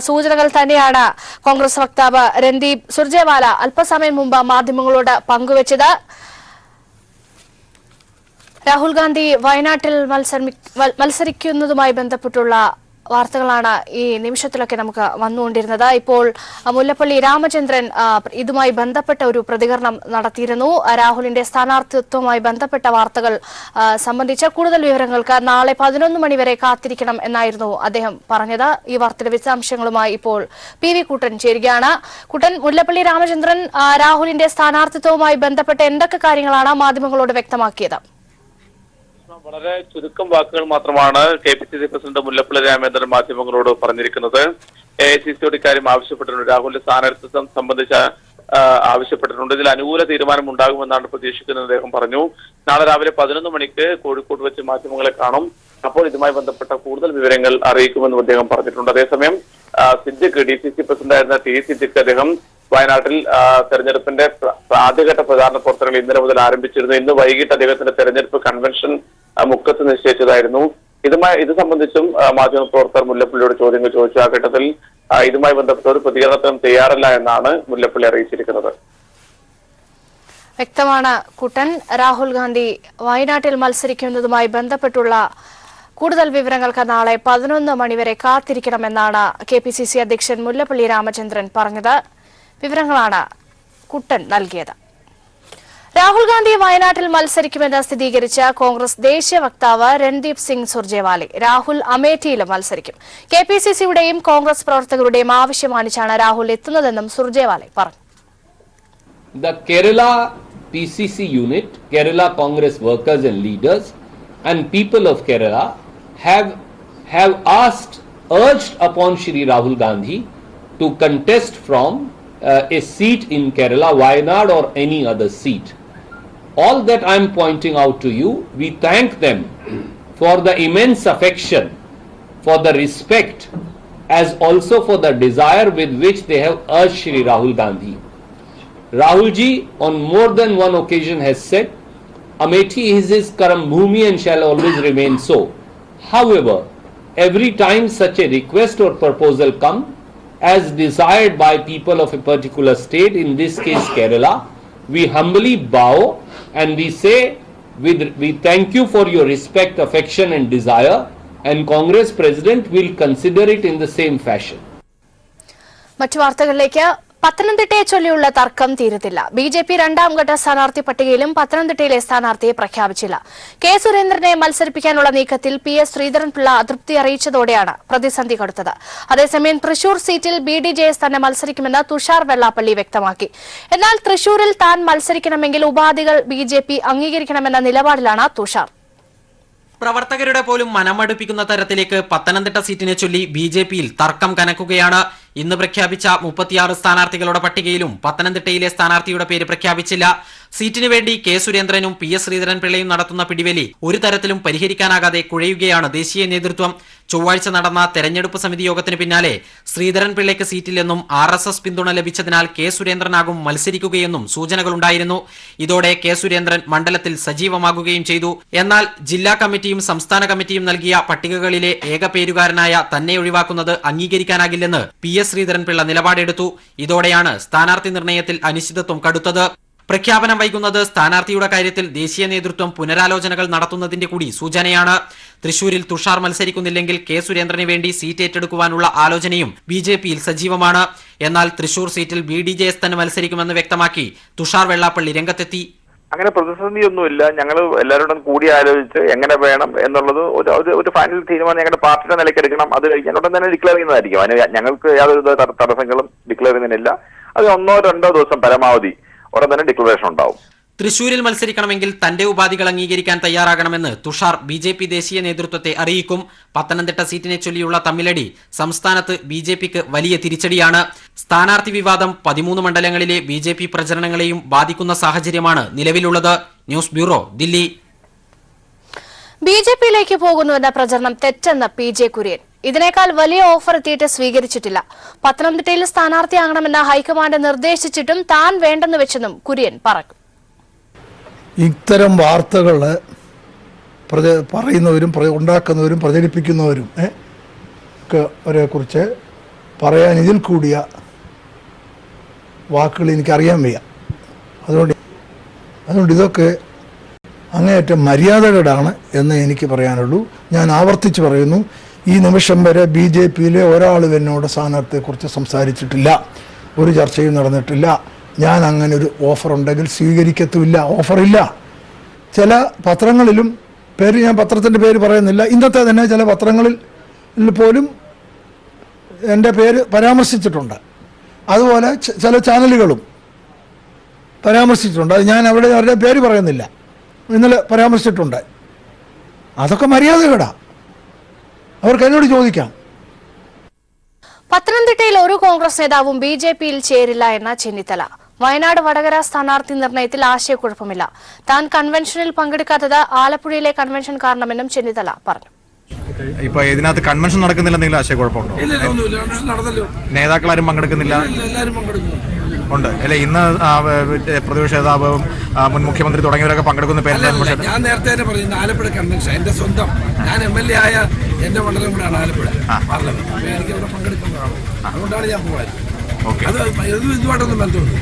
സൂചനകൾ തന്നെയാണ് കോൺഗ്രസ് വക്താവ് രൺദീപ് സുർജേവാല അല്പസമയം മുമ്പ് മാധ്യമങ്ങളോട് പങ്കുവച്ചത്. രാഹുൽ ഗാന്ധി വയനാട്ടിൽ മത്സരിക്കുന്നതുമായി ബന്ധപ്പെട്ടുള്ള വാർത്തകളാണ് ഈ നിമിഷത്തിലൊക്കെ നമുക്ക് വന്നുകൊണ്ടിരുന്നത്. ഇപ്പോൾ മുല്ലപ്പള്ളി രാമചന്ദ്രൻ ഇതുമായി ബന്ധപ്പെട്ട ഒരു പ്രതികരണം നടത്തിയിരുന്നു. രാഹുലിന്റെ സ്ഥാനാർത്ഥിത്വവുമായി ബന്ധപ്പെട്ട വാർത്തകൾ സംബന്ധിച്ച കൂടുതൽ വിവരങ്ങൾക്ക് നാളെ 11 മണിവരെ കാത്തിരിക്കണം എന്നായിരുന്നു അദ്ദേഹം പറഞ്ഞത്. ഈ വാർത്തയുടെ വിശദാംശങ്ങളുമായി ഇപ്പോൾ PV കുട്ടൻ ചേരുകയാണ്. കുട്ടൻ, മുല്ലപ്പള്ളി രാമചന്ദ്രൻ രാഹുലിന്റെ സ്ഥാനാർത്ഥിത്വവുമായി ബന്ധപ്പെട്ട എന്തൊക്കെ കാര്യങ്ങളാണ് മാധ്യമങ്ങളോട് വ്യക്തമാക്കിയത്? വളരെ ചുരുക്കം വാക്കുകൾ മാത്രമാണ് KPCC പ്രസിഡന്റ് മുല്ലപ്പള്ളി രാമചന്ദ്രൻ മാധ്യമങ്ങളോട് പറഞ്ഞിരിക്കുന്നത്. AICCയോട് ഇക്കാര്യം ആവശ്യപ്പെട്ടിട്ടുണ്ട്. രാഹുലിന്റെ സ്ഥാനാർത്ഥിത്വം സംബന്ധിച്ച ആവശ്യപ്പെട്ടിട്ടുണ്ട്. ഇതിൽ അനുകൂല തീരുമാനം ഉണ്ടാകുമെന്നാണ് പ്രതീക്ഷിക്കുന്നത് അദ്ദേഹം പറഞ്ഞു. നാളെ രാവിലെ 11 മണിക്ക് കോഴിക്കോട് വെച്ച് മാധ്യമങ്ങളെ കാണും. അപ്പോൾ ഇതുമായി ബന്ധപ്പെട്ട കൂടുതൽ വിവരങ്ങൾ അറിയിക്കുമെന്നും അദ്ദേഹം പറഞ്ഞിട്ടുണ്ട്. അതേസമയം സിദ്ദിഖ് DCC പ്രസിഡന്റായിരുന്ന T സിദ്ദിഖ് അദ്ദേഹം വയനാട്ടിൽ തെരഞ്ഞെടുപ്പിന്റെ ആദ്യഘട്ട പ്രചാരണ പ്രവർത്തനങ്ങൾ ഇന്നലെ മുതൽ ആരംഭിച്ചിരുന്നു. ഇന്ന് വൈകിട്ട് അദ്ദേഹത്തിന്റെ തെരഞ്ഞെടുപ്പ് കൺവെൻഷൻ മുക്കത്ത് നിശ്ചയിച്ചതായിരുന്നു. ഇത് സംബന്ധിച്ചും മാധ്യമപ്രവർത്തകർ മുല്ലപ്പള്ളിയോട് ചോദ്യങ്ങൾ ചോദിച്ചു. ആ ഘട്ടത്തിൽ ഇതുമായി ബന്ധപ്പെട്ട ഒരു പ്രതികരണത്തിനും തയ്യാറല്ല എന്നാണ് മുല്ലപ്പള്ളി അറിയിച്ചിരിക്കുന്നത്. വ്യക്തമാണ് കുട്ടൻ. രാഹുൽ ഗാന്ധി വയനാട്ടിൽ മത്സരിക്കുന്നതുമായി ബന്ധപ്പെട്ടുള്ള കൂടുതൽ വിവരങ്ങൾക്ക് നാളെ 11 മണിവരെ കാത്തിരിക്കണമെന്നാണ് KPCC അധ്യക്ഷൻ മുല്ലപ്പള്ളി രാമചന്ദ്രൻ പറഞ്ഞത്. വിവരങ്ങളാണ് കുട്ടൻ നൽകിയത്. രാഹുൽ ഗാന്ധി വയനാട്ടിൽ മത്സരിക്കുമെന്ന് സ്ഥിരീകരിച്ച കോൺഗ്രസ് ദേശീയ വക്താവ് രൺദീപ് സിംഗ് സുർജേവാല രാഹുൽ അമേഠിയിലും മത്സരിക്കും. KPCCയുടെയും കോൺഗ്രസ് പ്രവർത്തകരുടെയും ആവശ്യം മാനിച്ചാണ് രാഹുൽ എത്തുന്നതെന്നും സുർജേവാല പറഞ്ഞു. The Kerala PCC unit, Kerala Congress workers and leaders and people of Kerala have urged upon Shri Rahul Gandhi to contest from a seat in Kerala, Wayanad or any other seat. All that I am pointing out to you, we thank them for the immense affection, for the respect, as also for the desire with which they have urged Shri Rahul Gandhi. Rahul ji on more than one occasion has said, Amethi is his Karam Bhumi and shall always remain so. However, every time such a request or proposal comes, as desired by people of a particular state, in this case Kerala, we humbly bow and we say, we thank you for your respect, affection and desire, and Congress President will consider it in the same fashion. മറ്റു വാർത്തകളിലേക്ക്. പത്തനംതിട്ടയെ ചൊല്ലിയുള്ള തർക്കം തീരത്തില്ല. BJP രണ്ടാം ഘട്ട സ്ഥാനാർത്ഥി പട്ടികയിലും പത്തനംതിട്ടയിലെ സ്ഥാനാർത്ഥിയെ പ്രഖ്യാപിച്ചില്ല. K സുരേന്ദ്രനെ മത്സരിപ്പിക്കാനുള്ള നീക്കത്തിൽ PS ശ്രീധരൻപിള്ള അതൃപ്തി അറിയിച്ചതോടെയാണ് പ്രതിസന്ധി കടുത്തത്. അതേസമയം തൃശൂർ സീറ്റിൽ BDJS തന്നെ മത്സരിക്കുമെന്ന് തുഷാർ വെള്ളാപ്പള്ളി വ്യക്തമാക്കി. എന്നാൽ തൃശൂരിൽ താൻ മത്സരിക്കണമെങ്കിൽ ഉപാധികൾ BJP അംഗീകരിക്കണമെന്ന നിലപാടിലാണ് തുഷാർ. പ്രവർത്തകരുടെ പോലും മനമടുപ്പിക്കുന്ന തരത്തിലേക്ക് പത്തനംതിട്ട സീറ്റിനെ ചൊല്ലി BJPയിൽ തർക്കം കനക്കുകയാണ്. ഇന്ന് പ്രഖ്യാപിച്ച 36 സ്ഥാനാർത്ഥികളുടെ പട്ടികയിലും പത്തനംതിട്ടയിലെ സ്ഥാനാർത്ഥിയുടെ പേര് പ്രഖ്യാപിച്ചില്ല. സീറ്റിനു വേണ്ടി K സുരേന്ദ്രനും PS ശ്രീധരൻപിള്ളയും നടത്തുന്ന പിടിവലി ഒരു തരത്തിലും പരിഹരിക്കാനാകാതെ കുഴയുകയാണ് ദേശീയ നേതൃത്വം. ചൊവ്വാഴ്ച നടന്ന തെരഞ്ഞെടുപ്പ് സമിതി യോഗത്തിന് പിന്നാലെ ശ്രീധരൻപിള്ളയ്ക്ക് സീറ്റില്ലെന്നും RSS പിന്തുണ ലഭിച്ചതിനാൽ K സുരേന്ദ്രനാകും മത്സരിക്കുകയെന്നും സൂചനകളുണ്ടായിരുന്നു. ഇതോടെ K സുരേന്ദ്രൻ മണ്ഡലത്തിൽ സജീവമാകുകയും ചെയ്തു. എന്നാൽ ജില്ലാ കമ്മിറ്റിയും സംസ്ഥാന കമ്മിറ്റിയും നൽകിയ പട്ടികകളിലെ ഏക പേരുകാരനായ തന്നെ ഒഴിവാക്കുന്നത് അംഗീകരിക്കാനാകില്ലെന്ന് PS ശ്രീധരൻപിള്ള നിലപാടെടുത്തു. ഇതോടെയാണ് സ്ഥാനാർത്ഥി നിർണയത്തിൽ അനിശ്ചിതത്വം കടുത്തത്. പ്രഖ്യാപനം വൈകുന്നത് സ്ഥാനാർത്ഥിയുടെ കാര്യത്തിൽ ദേശീയ നേതൃത്വം പുനരാലോചനകൾ നടത്തുന്നതിന്റെ കൂടി സൂചനയാണ്. തൃശൂരിൽ തുഷാർ മത്സരിക്കുന്നില്ലെങ്കിൽ K സുരേന്ദ്രന് വേണ്ടി സീറ്റ് ഏറ്റെടുക്കുവാനുള്ള ആലോചനയും BJPയിൽ സജീവമാണ്. എന്നാൽ തൃശൂർ സീറ്റിൽ BDJS തന്നെ മത്സരിക്കുമെന്ന് വ്യക്തമാക്കി തുഷാർ വെള്ളാപ്പള്ളി രംഗത്തെത്തി. അങ്ങനെ പ്രതിസന്ധിയൊന്നുമില്ല. ഞങ്ങൾ എല്ലാവരോടും കൂടി ആലോചിച്ച് എങ്ങനെ വേണം എന്നുള്ളത് ഒരു ഫൈനൽ തീരുമാനം ഞങ്ങളുടെ പാർട്ടിയുടെ നിലയ്ക്ക് എടുക്കണം. അത് കഴിഞ്ഞ് ഉടൻ തന്നെ ഡിക്ലെയർ ചെയ്യുന്നതായിരിക്കും. അതിന് ഞങ്ങൾക്ക് യാതൊരു തടസ്സങ്ങളും ഡിക്ലെയർ ചെയ്യുന്നതിനില്ല. അത് 1-2 ദിവസം പരമാവധി ഉടൻ തന്നെ ഡിക്ലറേഷൻ ഉണ്ടാവും. തൃശൂരിൽ മത്സരിക്കണമെങ്കിൽ തന്റെ ഉപാധികൾ അംഗീകരിക്കാൻ തയ്യാറാകണമെന്ന് തുഷാർ BJP ദേശീയ നേതൃത്വത്തെ അറിയിക്കും. പത്തനംതിട്ട സീറ്റിനെ ചൊല്ലിയുള്ള തമ്മിലടി സംസ്ഥാനത്ത് BJPക്ക് വലിയ തിരിച്ചടിയാണ്. സ്ഥാനാർത്ഥി വിവാദം 13 മണ്ഡലങ്ങളിലെ BJP പ്രചരണങ്ങളെയും ബാധിക്കുന്ന സാഹചര്യമാണ് നിലവിലുള്ളത്. News bureau, Delhi. BJPയിലേക്ക് പോകുന്നുവെന്ന പ്രചരണം തെറ്റെന്ന് PJ കുര്യൻ. ഇതിനേക്കാൾ വലിയ ഓഫർ എത്തിയിട്ട് സ്വീകരിച്ചിട്ടില്ല. പത്തനംതിട്ടയിൽ സ്ഥാനാർത്ഥിയാകണമെന്ന് ഹൈക്കമാൻഡ് നിർദ്ദേശിച്ചിട്ടും താൻ വേണ്ടെന്ന് വെച്ചെന്നും കുര്യൻ പറഞ്ഞു. ഇത്തരം വാർത്തകൾ പറയുന്നവരും ഉണ്ടാക്കുന്നവരും പ്രചരിപ്പിക്കുന്നവരും അവരെ കുറിച്ച് പറയാൻ ഇതിൽ കൂടിയ വാക്കുകൾ എനിക്കറിയാൻ വയ്യ. അതുകൊണ്ട് ഇതൊക്കെ അങ്ങേയറ്റം മര്യാദകേടാണ് എന്ന് എനിക്ക് പറയാനുള്ളൂ. ഞാൻ ആവർത്തിച്ച് പറയുന്നു, ഈ നിമിഷം വരെ BJPയിലെ ഒരാളും എന്നോട് സ്ഥാനാർത്ഥിയെക്കുറിച്ച് സംസാരിച്ചിട്ടില്ല. ഒരു ചർച്ചയും നടന്നിട്ടില്ല. ഞാൻ അങ്ങനെ ഒരു ഓഫർ ഉണ്ടെങ്കിൽ സ്വീകരിക്കത്തുമില്ല. ഓഫറില്ല. ചില പത്രങ്ങളിലും ഞാൻ പത്രത്തിൻ്റെ പേര് പറയുന്നില്ല, ഇന്നത്തെ തന്നെ ചില പത്രങ്ങളിൽ പോലും എൻ്റെ പേര് പരാമർശിച്ചിട്ടുണ്ട്. അതുപോലെ ചില ചാനലുകളും പരാമർശിച്ചിട്ടുണ്ട്. അത് ഞാൻ അവരുടെ പേര് പറയുന്നില്ല, ഇന്നലെ പരാമർശിച്ചിട്ടുണ്ട്. അതൊക്കെ മര്യാദകേടാ. അവർക്ക് എന്നോട് ചോദിക്കാം. പത്തനംതിട്ടയിൽ ഒരു കോൺഗ്രസ് നേതാവും BJPയിൽ ചേരില്ല എന്ന ചെന്നിത്തല. വയനാട് വടകര സ്ഥാനാർത്ഥി നിർണയത്തിൽ ആശയക്കുഴപ്പമില്ല. താൻ കൺവെൻഷനിൽ പങ്കെടുക്കാത്തത് ആലപ്പുഴയിലെ കൺവെൻഷൻ കാരണമെന്നും ചെന്നിത്തല പറഞ്ഞു. ഇപ്പൊ ഇതിനകത്ത് കൺവെൻഷൻ നടക്കുന്നില്ല, എന്തെങ്കിലും ആശയക്കുഴപ്പമുണ്ടോ? നേതാക്കളാരും പങ്കെടുക്കുന്നില്ല? ഉണ്ട് അല്ലെ? ഇന്ന് പ്രതിപക്ഷ നേതാവും മുൻ മുഖ്യമന്ത്രി തുടങ്ങിയവരൊക്കെ പങ്കെടുക്കുന്ന പേരിലാണ്. ഞാൻ നേരത്തെ തന്നെ പറഞ്ഞു, ആലപ്പുഴ കൺവെൻഷൻ എന്റെ സ്വന്തം, ഞാൻ MLA ആയ എന്റെ മണ്ഡലം കൂടെയാണ് ആലപ്പുഴ പാർലമെന്റ്. എനിക്ക് ഇവിടെ പങ്കെടുക്കുന്നതാണ്, അതുകൊണ്ടാണ് ഞാൻ പോയത്. അത് ഇതുമായിട്ടൊന്നും ബന്ധമുണ്ട്.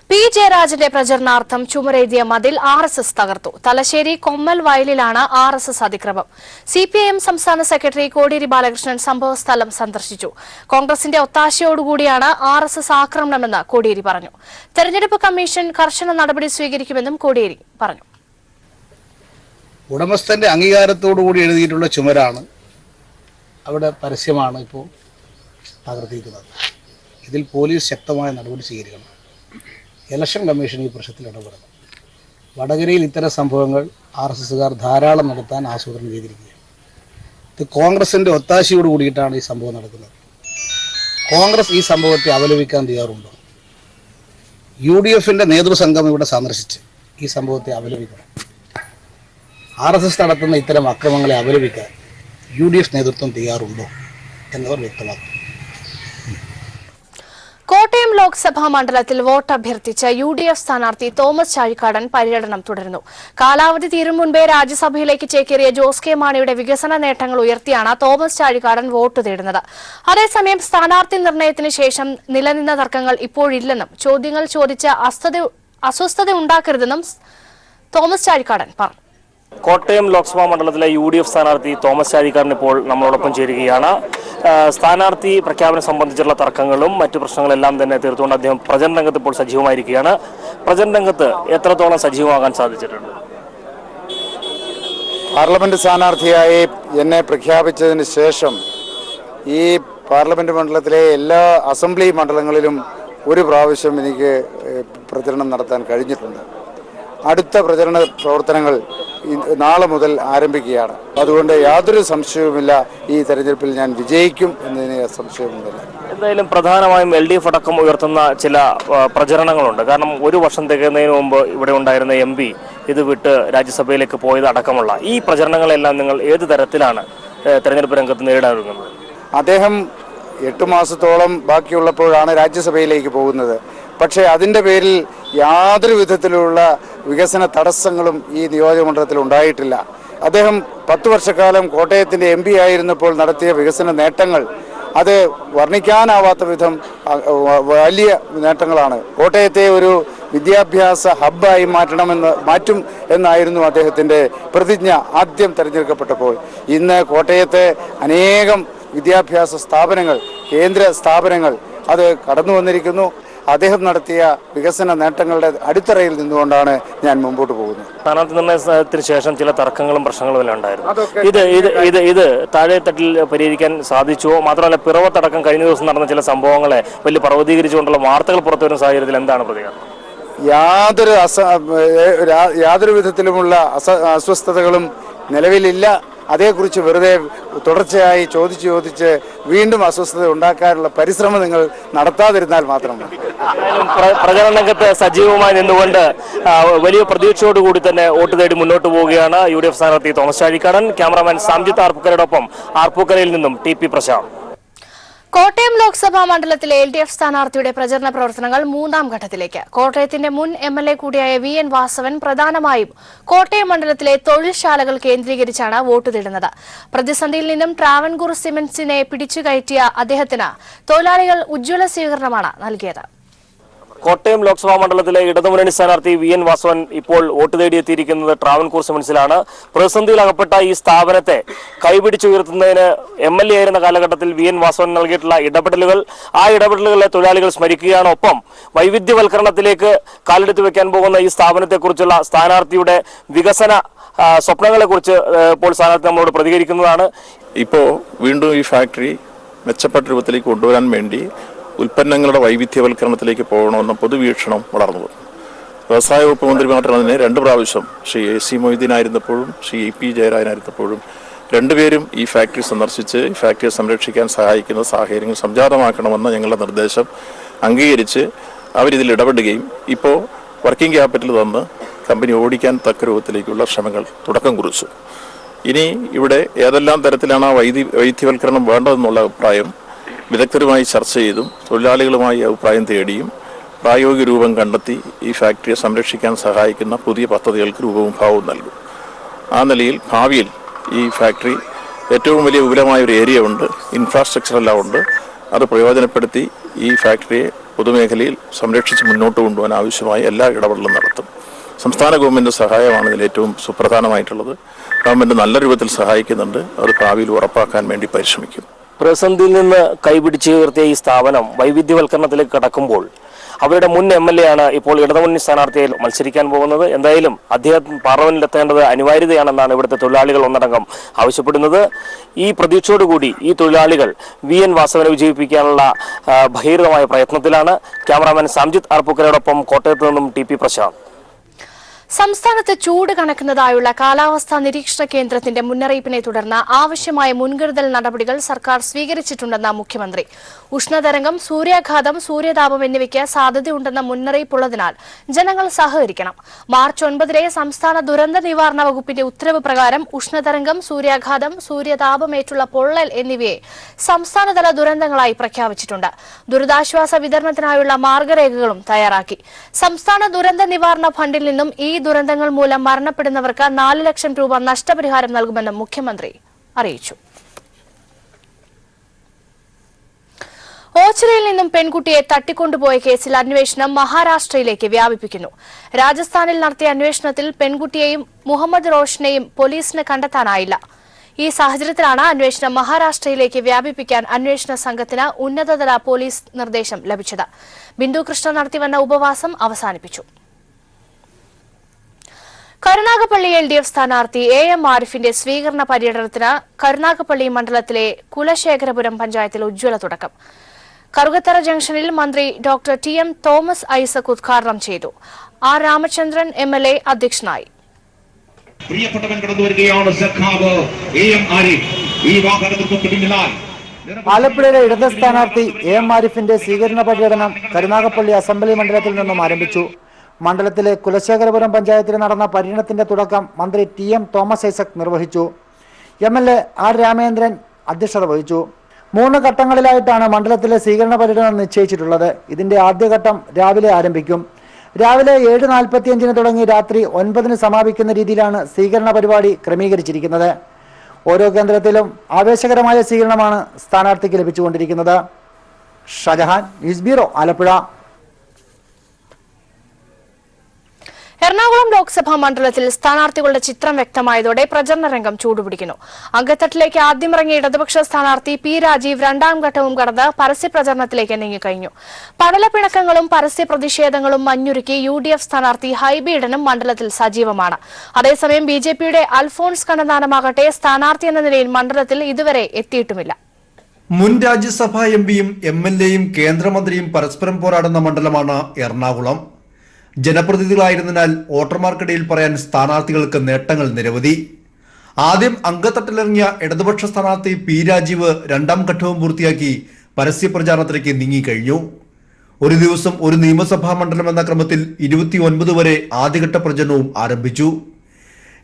പി ജയരാജന്റെ പ്രചരണാർത്ഥം ചുമരെഴുതിയ മതിൽ RSS തകർത്തു. തലശ്ശേരി കൊമ്മൽ വയലിലാണ് RSS അതിക്രമം. CPIM സംസ്ഥാന സെക്രട്ടറി കോടിയേരി ബാലകൃഷ്ണൻ സംഭവസ്ഥലം സന്ദർശിച്ചു. കോൺഗ്രസിന്റെ ഒത്താശയോടുകൂടിയാണ് RSS ആക്രമണമെന്ന് കോടിയേരി പറഞ്ഞു. തെരഞ്ഞെടുപ്പ് കമ്മീഷൻ കർശന നടപടി സ്വീകരിക്കുമെന്നും കോടിയേരി പറഞ്ഞു. ഉടമസ്ഥന്റെ അംഗീകാരത്തോടുകൂടി എഴുതിയിട്ടുള്ള ചുമരാണ്, അവിടെ പരസ്യമാണ് ഇപ്പോൾ തകർത്തിരിക്കുന്നത്. ഇതിൽ പോലീസ് ശക്തമായ നടപടി സ്വീകരിക്കണം. ഇലക്ഷൻ കമ്മീഷൻ ഈ പ്രശ്നത്തിൽ ഇടപെടണം. വടകരയിൽ ഇത്തരം സംഭവങ്ങൾ RSSകാർ ധാരാളം നടത്താൻ ആസൂത്രണം ചെയ്തിരിക്കുകയാണ്. ഇത് കോൺഗ്രസിൻ്റെ ഒത്താശയോട് കൂടിയിട്ടാണ് ഈ സംഭവം നടക്കുന്നത്. കോൺഗ്രസ് ഈ സംഭവത്തെ അപലപിക്കാൻ തയ്യാറുണ്ടോ? UDFന്റെ നേതൃസംഘം ഇവിടെ സന്ദർശിച്ച് ഈ സംഭവത്തെ അപലപിക്കണം. RSS നടത്തുന്ന ഇത്തരം അക്രമങ്ങളെ അപലപിക്കാൻ UDF നേതൃത്വം തയ്യാറുണ്ടോ എന്നവർ വ്യക്തമാക്കും. കോട്ടയം ലോക്സഭാ മണ്ഡലത്തിൽ വോട്ട് അഭ്യർത്ഥിച്ച UDF സ്ഥാനാർത്ഥി തോമസ് ചാഴിക്കാടൻ പര്യടനം തുടരുന്നു. കാലാവധി തീരും മുൻപേ രാജ്യസഭയിലേക്ക് ചേക്കേറിയ ജോസ് കെ മാണിയുടെ വികസന നേട്ടങ്ങൾ ഉയർത്തിയാണ് തോമസ് ചാഴിക്കാടൻ വോട്ട് തേടുന്നത്. അതേസമയം സ്ഥാനാർത്ഥി നിർണയത്തിന് ശേഷം നിലനിന്ന തർക്കങ്ങൾ ഇപ്പോഴില്ലെന്നും ചോദ്യങ്ങൾ ചോദിച്ച് അസ്വസ്ഥത ഉണ്ടാക്കരുതെന്നും തോമസ് ചാഴിക്കാടൻ പറഞ്ഞു. കോട്ടയം ലോക്സഭാ മണ്ഡലത്തിലെ UDF സ്ഥാനാർത്ഥി തോമസ് ചാഴിക്കാടൻ ഇപ്പോൾ നമ്മളോടൊപ്പം ചേരുകയാണ്. സ്ഥാനാർത്ഥി പ്രഖ്യാപനം സംബന്ധിച്ചുള്ള തർക്കങ്ങളും മറ്റു പ്രശ്നങ്ങളെല്ലാം തന്നെ തീർത്തുകൊണ്ട് അദ്ദേഹം പ്രചരണ രംഗത്ത് ഇപ്പോൾ സജീവമായിരിക്കുകയാണ്. പ്രചരണ രംഗത്ത് എത്രത്തോളം സജീവമാകാൻ സാധിച്ചിട്ടുണ്ട്? പാർലമെന്റ് സ്ഥാനാർത്ഥിയായി എന്നെ പ്രഖ്യാപിച്ചതിന് ശേഷം ഈ പാർലമെന്റ് മണ്ഡലത്തിലെ എല്ലാ അസംബ്ലി മണ്ഡലങ്ങളിലും ഒരു പ്രാവശ്യം എനിക്ക് പ്രചരണം നടത്താൻ കഴിഞ്ഞിട്ടുണ്ട്. അടുത്ത പ്രചരണ പ്രവർത്തനങ്ങൾ നാളെ മുതൽ ആരംഭിക്കുകയാണ്. അതുകൊണ്ട് യാതൊരു സംശയവുമില്ല, ഈ തെരഞ്ഞെടുപ്പിൽ ഞാൻ വിജയിക്കും എന്നതിന് സംശയമൊന്നുമില്ല. എന്തായാലും പ്രധാനമായും LDF അടക്കം ഉയർത്തുന്ന ചില പ്രചരണങ്ങളുണ്ട്. കാരണം ഒരു വർഷം തികയുന്നതിന് മുമ്പ് ഇവിടെ ഉണ്ടായിരുന്ന MP ഇത് വിട്ട് രാജ്യസഭയിലേക്ക് പോയത് അടക്കമുള്ള ഈ പ്രചരണങ്ങളെല്ലാം നിങ്ങൾ ഏത് തരത്തിലാണ് തെരഞ്ഞെടുപ്പ് രംഗത്ത് നേരിടാറുള്ളത്? അദ്ദേഹം 8 മാസത്തോളം ബാക്കിയുള്ളപ്പോഴാണ് രാജ്യസഭയിലേക്ക് പോകുന്നത്. പക്ഷേ അതിൻ്റെ പേരിൽ യാതൊരു വിധത്തിലുള്ള വികസന തടസ്സങ്ങളും ഈ നിയോജകമണ്ഡലത്തിൽ ഉണ്ടായിട്ടില്ല. അദ്ദേഹം 10 വർഷക്കാലം കോട്ടയത്തിൻ്റെ MP ആയിരുന്നപ്പോൾ നടത്തിയ വികസന നേട്ടങ്ങൾ അത് വർണ്ണിക്കാനാവാത്ത വിധം വലിയ നേട്ടങ്ങളാണ്. കോട്ടയത്തെ ഒരു വിദ്യാഭ്യാസ ഹബ്ബായി മാറ്റും എന്നായിരുന്നു അദ്ദേഹത്തിൻ്റെ പ്രതിജ്ഞ ആദ്യം തിരഞ്ഞെടുക്കപ്പെട്ടപ്പോൾ. ഇന്ന് കോട്ടയത്തെ അനേകം വിദ്യാഭ്യാസ സ്ഥാപനങ്ങൾ, കേന്ദ്ര സ്ഥാപനങ്ങൾ അത് കടന്നു വന്നിരിക്കുന്നു. അദ്ദേഹം നടത്തിയ വികസന നേട്ടങ്ങളുടെ അടിത്തറയിൽ നിന്നുകൊണ്ടാണ് ഞാൻ മുമ്പോട്ട് പോകുന്നത്. സ്ഥാനാർത്ഥി നിർണയത്തിന് ശേഷം ചില തർക്കങ്ങളും പ്രശ്നങ്ങളും എല്ലാം ഉണ്ടായിരുന്നു. ഇത് താഴെത്തട്ടിൽ പരിഹരിക്കാൻ സാധിച്ചുവോ? മാത്രമല്ല പിറവത്തടക്കം കഴിഞ്ഞ ദിവസം നടന്ന ചില സംഭവങ്ങളെ വലിയ പർവ്വതീകരിച്ചുകൊണ്ടുള്ള വാർത്തകൾ പുറത്തു വരുന്ന സാഹചര്യത്തിൽ എന്താണ് പ്രതികരണം? യാതൊരു വിധത്തിലുമുള്ള അസ്വസ്ഥതകളും നിലവിലില്ല. അതേക്കുറിച്ച് വെറുതെ തുടർച്ചയായി ചോദിച്ച് വീണ്ടും അസ്വസ്ഥത ഉണ്ടാക്കാനുള്ള പരിശ്രമം നിങ്ങൾ നടത്താതിരുന്നാൽ മാത്രം മതി. പ്രചരണ രംഗത്ത് സജീവമായി നിന്നുകൊണ്ട് വലിയ പ്രതീക്ഷയോടുകൂടി തന്നെ വോട്ട് തേടി മുന്നോട്ട് പോവുകയാണ് UDF സ്ഥാനാർത്ഥി തോമസ് ചാഴിക്കാടൻ. ക്യാമറാമാൻ സാംജിത്ത് ആർപ്പൂക്കരയോടൊപ്പം ആർപ്പൂക്കരയിൽ നിന്നും TP പ്രശാന്ത്. കോട്ടയം ലോക്സഭാ മണ്ഡലത്തിലെ LDF സ്ഥാനാർത്ഥിയുടെ പ്രചരണ പ്രവർത്തനങ്ങൾ 3ാം ഘട്ടത്തിലേക്ക്. കോട്ടയത്തിന്റെ മുൻ MLA കൂടിയായ VN വാസവൻ പ്രധാനമായും കോട്ടയം മണ്ഡലത്തിലെ തൊഴിൽശാലകൾ കേന്ദ്രീകരിച്ചാണ് വോട്ട് തേടുന്നത്. പ്രതിസന്ധിയിൽ നിന്നും ട്രാവൻകൂർ സിമന്റ്സിനെ പിടിച്ചുകയറ്റിയ അദ്ദേഹത്തിന് തൊഴിലാളികൾ ഉജ്ജ്വല സ്വീകരണമാണ് നൽകിയത്. കോട്ടയം ലോക്സഭാ മണ്ഡലത്തിലെ ഇടതുമുന്നണി സ്ഥാനാർത്ഥി VN വാസവൻ ഇപ്പോൾ വോട്ട് തേടിയെത്തിയിരിക്കുന്നത് ട്രാവൻകൂർ സിമന്റ്സിലാണ്. പ്രതിസന്ധിയിലകപ്പെട്ട ഈ സ്ഥാപനത്തെ കൈപിടിച്ചുയർത്തുന്നതിന് MLA ആയിരുന്ന കാലഘട്ടത്തിൽ VN വാസവൻ നൽകിയിട്ടുള്ള ഇടപെടലുകൾ, ആ ഇടപെടലുകളെ തൊഴിലാളികൾ സ്മരിക്കുകയാണ്. ഒപ്പം വൈവിധ്യവൽക്കരണത്തിലേക്ക് കാലെടുത്ത് വെക്കാൻ പോകുന്ന ഈ സ്ഥാപനത്തെക്കുറിച്ചുള്ള സ്ഥാനാർത്ഥിയുടെ വികസന സ്വപ്നങ്ങളെ കുറിച്ച് ഇപ്പോൾ സ്ഥാനാർത്ഥി നമ്മളോട് പ്രതികരിക്കുന്നതാണ്. ഇപ്പോൾ വീണ്ടും ഈ ഫാക്ടറി മെച്ചപ്പെട്ട രൂപത്തിലേക്ക് കൊണ്ടുവരാൻ വേണ്ടി ഉൽപ്പന്നങ്ങളുടെ വൈവിധ്യവൽക്കരണത്തിലേക്ക് പോകണമെന്ന പൊതുവീക്ഷണം വളർന്നു വന്നു. വ്യവസായ വകുപ്പ് മന്ത്രി മാത്രമാണ് അതിനെ 2 പ്രാവശ്യം ശ്രീ AC മൊയ്തീൻ ആയിരുന്നപ്പോഴും ശ്രീ EP ജയരാജനായിരുന്നപ്പോഴും രണ്ടുപേരും ഈ ഫാക്ടറി സന്ദർശിച്ച് ഈ ഫാക്ടറിയെ സംരക്ഷിക്കാൻ സഹായിക്കുന്ന സാഹചര്യങ്ങൾ സംജാതമാക്കണമെന്ന ഞങ്ങളുടെ നിർദ്ദേശം അംഗീകരിച്ച് അവരിതിൽ ഇടപെടുകയും ഇപ്പോൾ വർക്കിംഗ് ക്യാപിറ്റൽ തന്ന് കമ്പനി ഓടിക്കാൻ തക്ക രൂപത്തിലേക്കുള്ള ശ്രമങ്ങൾ തുടക്കം കുറിച്ചു. ഇനി ഇവിടെ ഏതെല്ലാം തരത്തിലാണ് ആ വൈദ്യവൽക്കരണം വേണ്ടതെന്നുള്ള അഭിപ്രായം വിദഗ്ധരുമായി ചർച്ച ചെയ്തും തൊഴിലാളികളുമായി അഭിപ്രായം തേടിയും പ്രായോഗിക രൂപം കണ്ടെത്തി ഈ ഫാക്ടറിയെ സംരക്ഷിക്കാൻ സഹായിക്കുന്ന പുതിയ പദ്ധതികൾക്ക് രൂപവും ഭാവവും നൽകും. ആ നിലയിൽ ഭാവിയിൽ ഈ ഫാക്ടറി ഏറ്റവും വലിയ വിപുലമായ ഒരു ഏരിയ ഉണ്ട്, ഇൻഫ്രാസ്ട്രക്ചർ എല്ലാം ഉണ്ട്. അത് പ്രയോജനപ്പെടുത്തി ഈ ഫാക്ടറിയെ പൊതുമേഖലയിൽ സംരക്ഷിച്ച് മുന്നോട്ട് കൊണ്ടുപോകാൻ ആവശ്യമായ എല്ലാ ഇടപെടലും നടത്തും. സംസ്ഥാന ഗവൺമെൻറ് സഹായമാണ് ഇതിൽ ഏറ്റവും സുപ്രധാനമായിട്ടുള്ളത്. ഗവൺമെൻറ് നല്ല രൂപത്തിൽ സഹായിക്കുന്നുണ്ട്. അത് ഭാവിയിൽ ഉറപ്പാക്കാൻ വേണ്ടി പരിശ്രമിക്കും. പ്രതിസന്ധിയിൽ നിന്ന് കൈപിടിച്ച് ഉയർത്തിയ ഈ സ്ഥാപനം വൈവിധ്യവൽക്കരണത്തിലേക്ക് കടക്കുമ്പോൾ അവരുടെ മുൻ MLA ആണ് ഇപ്പോൾ ഇടതുമുന്നണി സ്ഥാനാർത്ഥിയായി മത്സരിക്കാൻ പോകുന്നത്. എന്തായാലും അദ്ദേഹം പാർലമെന്റിൽ എത്തേണ്ടത് അനിവാര്യതയാണെന്നാണ് ഇവിടുത്തെ തൊഴിലാളികൾ ഒന്നടങ്കം ആവശ്യപ്പെടുന്നത്. ഈ പ്രതീക്ഷയോടുകൂടി ഈ തൊഴിലാളികൾ VN വാസവനെ വിജയിപ്പിക്കാനുള്ള ഭഗീരഥമായ പ്രയത്നത്തിലാണ്. ക്യാമറാമാൻ സംജിത് ആർപ്പുക്കരയോടൊപ്പം കോട്ടയത്ത് നിന്നും TP പ്രശാന്ത്. സംസ്ഥാനത്ത് ചൂട് കണക്കുന്നതായുള്ള കാലാവസ്ഥാ നിരീക്ഷണ കേന്ദ്രത്തിന്റെ മുന്നറിയിപ്പിനെ തുടർന്ന് ആവശ്യമായ മുൻകരുതൽ നടപടികൾ സർക്കാർ സ്വീകരിച്ചിട്ടുണ്ടെന്ന് മുഖ്യമന്ത്രി. ഉഷ്ണതരംഗം, സൂര്യാഘാതം, സൂര്യതാപം എന്നിവയ്ക്ക് സാധ്യതയുണ്ടെന്ന മുന്നറിയിപ്പുള്ളതിനാൽ ജനങ്ങൾ സഹകരിക്കണം. മാർച്ച് 9 സംസ്ഥാന ദുരന്ത നിവാരണ വകുപ്പിന്റെ ഉത്തരവ് പ്രകാരം ഉഷ്ണതരംഗം, സൂര്യാഘാതം, സൂര്യതാപമേറ്റുള്ള പൊള്ളൽ എന്നിവയെ സംസ്ഥാനതല ദുരന്തങ്ങളായി പ്രഖ്യാപിച്ചിട്ടുണ്ട്. ദുരിതാശ്വാസ വിതരണത്തിനായുള്ള മാർഗരേഖകളും തയ്യാറാക്കി. സംസ്ഥാന ദുരന്ത നിവാരണ ഫണ്ടിൽ നിന്നും ഈ ദുരന്തങ്ങൾ മൂലം മരണപ്പെടുന്നവർക്ക് 4 ലക്ഷം രൂപ നഷ്ടപരിഹാരം നൽകുമെന്നും മുഖ്യമന്ത്രി അറിയിച്ചു. ഓച്ചിറയിൽ നിന്നും പെൺകുട്ടിയെ തട്ടിക്കൊണ്ടുപോയ കേസിൽ അന്വേഷണം മഹാരാഷ്ട്രയിലേക്ക് വ്യാപിപ്പിക്കുന്നു. രാജസ്ഥാനിൽ നടത്തിയ അന്വേഷണത്തിൽ പെൺകുട്ടിയെയും മുഹമ്മദ് റോഷനെയും പോലീസിന് കണ്ടെത്താനായില്ല. ഈ സാഹചര്യത്തിലാണ് അന്വേഷണം മഹാരാഷ്ട്രയിലേക്ക് വ്യാപിപ്പിക്കാൻ അന്വേഷണ സംഘത്തിന് ഉന്നതതല പോലീസ് നിർദ്ദേശം ലഭിച്ചത്. ബിന്ദു കൃഷ്ണ നടത്തിവന്ന ഉപവാസം അവസാനിപ്പിച്ചു. കരുനാഗപ്പള്ളി LDF സ്ഥാനാർത്ഥി AM ആരിഫിന്റെ സ്വീകരണ പര്യടനത്തിന് കരുനാഗപ്പള്ളി മണ്ഡലത്തിലെ കുലശേഖരപുരം പഞ്ചായത്തിൽ ഉജ്ജ്വല തുടക്കം. കറുകത്തറ ജംഗ്ഷനിൽ മന്ത്രി ഡോക്ടർ TM തോമസ് ഐസക് ഉദ്ഘാടനം ചെയ്തു. R രാമചന്ദ്രൻ MLA അധ്യക്ഷനായി. പ്രിയപ്പെട്ടവൻ കടന്നു വരികയാണ് സഖാവ് AM ആരിഫ്. ഈ വാഹനത്തിന് പിന്നിലായി ആലപ്പുഴയിലെ ഇടത് സ്ഥാനാർത്ഥി AM ആരിഫിന്റെ സ്വീകരണ പര്യടനം കരുനാഗപ്പള്ളി അസംബ്ലി മണ്ഡലത്തിൽ നിന്നും ആരംഭിച്ചു. മണ്ഡലത്തിലെ കുലശേഖരപുരം പഞ്ചായത്തിൽ നടന്ന പര്യടനത്തിന്റെ തുടക്കം മന്ത്രി TM തോമസ് ഐസക് നിർവഹിച്ചു. MLA R രാമചന്ദ്രൻ അധ്യക്ഷത വഹിച്ചു. 3 ഘട്ടങ്ങളിലായിട്ടാണ് മണ്ഡലത്തിലെ സ്വീകരണ പര്യടനം നിശ്ചയിച്ചിട്ടുള്ളത്. ഇതിന്റെ ആദ്യഘട്ടം രാവിലെ ആരംഭിക്കും. രാവിലെ 7:45 തുടങ്ങി രാത്രി 9 സമാപിക്കുന്ന രീതിയിലാണ് സ്വീകരണ പരിപാടി ക്രമീകരിച്ചിരിക്കുന്നത്. ഓരോ കേന്ദ്രത്തിലും ആവേശകരമായ സ്വീകരണമാണ് സ്ഥാനാർത്ഥിക്ക് ലഭിച്ചുകൊണ്ടിരിക്കുന്നത്. Shajahan, news bureau, Alappuzha. എറണാകുളം ലോക്സഭാ മണ്ഡലത്തിൽ സ്ഥാനാർത്ഥികളുടെ ചിത്രം വ്യക്തമായതോടെ പ്രചരണ രംഗം ചൂടുപിടിക്കുന്നു. അങ്കത്തട്ടിലേക്ക് ആദ്യമിറങ്ങിയ ഇടതുപക്ഷ സ്ഥാനാർത്ഥി P രാജീവ് 2ാം ഘട്ടവും കടന്ന് പരസ്യ പ്രചരണത്തിലേക്ക് നീങ്ങിക്കഴിഞ്ഞു. പടലപ്പിണക്കങ്ങളും പരസ്യ പ്രതിഷേധങ്ങളും മഞ്ഞുരുക്കി UDF സ്ഥാനാർത്ഥി ഹൈബി ഈഡനും മണ്ഡലത്തിൽ സജീവമാണ്. അതേസമയം BJPയുടെ അൽഫോൺസ് കണ്ണന്താനമാകട്ടെ സ്ഥാനാർത്ഥി എന്ന നിലയിൽ മണ്ഡലത്തിൽ ഇതുവരെ എത്തിയിട്ടുമില്ല. മുൻ രാജ്യസഭാ MPയും MLAയും കേന്ദ്രമന്ത്രിയും പരസ്പരം പോരാടുന്ന മണ്ഡലമാണ് എറണാകുളം. ജനപ്രതിനിധികളായിരുന്നതിനാൽ വോട്ടർമാർക്കിടയിൽ പറയാൻ സ്ഥാനാർത്ഥികൾക്ക് നേട്ടങ്ങൾ നിരവധി. ആദ്യം അങ്കത്തട്ടിലിറങ്ങിയ ഇടതുപക്ഷ സ്ഥാനാർത്ഥി P രാജീവ് 2ാം ഘട്ടവും പൂർത്തിയാക്കി പരസ്യ പ്രചാരണത്തിലേക്ക് നീങ്ങിക്കഴിഞ്ഞു. ഒരു ദിവസം ഒരു നിയമസഭാ മണ്ഡലം എന്ന ക്രമത്തിൽ 29 വരെ ആദ്യഘട്ട പ്രചരണവും ആരംഭിച്ചു.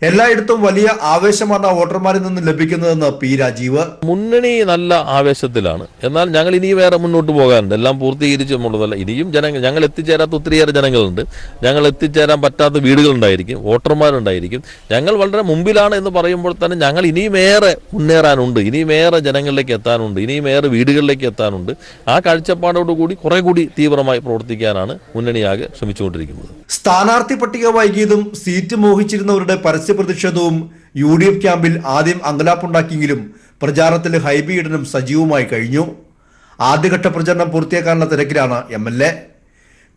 എല്ലായിടത്തും വലിയ ആവേശമാണ് വോട്ടർമാരിൽ നിന്ന് ലഭിക്കുന്നതെന്ന് P രാജീവ്. മുന്നണി നല്ല ആവേശത്തിലാണ്. എന്നാൽ ഞങ്ങൾ ഇനി വേറെ മുന്നോട്ട് പോകാനുണ്ട്. എല്ലാം പൂർത്തീകരിച്ചുള്ളതല്ല. ഇനിയും ഞങ്ങൾ എത്തിച്ചേരാത്ത ഒത്തിരിയേറെ ജനങ്ങളുണ്ട്. ഞങ്ങൾ എത്തിച്ചേരാൻ പറ്റാത്ത വീടുകളുണ്ടായിരിക്കും, വോട്ടർമാരുണ്ടായിരിക്കും. ഞങ്ങൾ വളരെ മുമ്പിലാണ് എന്ന് പറയുമ്പോൾ തന്നെ ഞങ്ങൾ ഇനിയും ഏറെ മുന്നേറാനുണ്ട്, ഇനിയും ഏറെ ജനങ്ങളിലേക്ക് എത്താനുണ്ട്, ഇനിയും ഏറെ വീടുകളിലേക്ക് എത്താനുണ്ട്. ആ കാഴ്ചപ്പാടോടുകൂടി കുറെ കൂടി തീവ്രമായി പ്രവർത്തിക്കാനാണ് മുന്നണിയാകെ ശ്രമിച്ചുകൊണ്ടിരിക്കുന്നത്. സ്ഥാനാർത്ഥി പട്ടിക വൈകിയതും സീറ്റ് മോഹിച്ചിരുന്നവരുടെ പരസ്യ പ്രതിഷേധവും UDF ക്യാമ്പിൽ ആദ്യം അങ്കലാപ്പുണ്ടാക്കിയെങ്കിലും പ്രചാരണത്തിൽ ഹൈബി ഈഡനും സജീവമായി കഴിഞ്ഞു. ആദ്യഘട്ട പ്രചരണം പൂർത്തിയാക്കാനുള്ള തിരക്കിലാണ് MLA.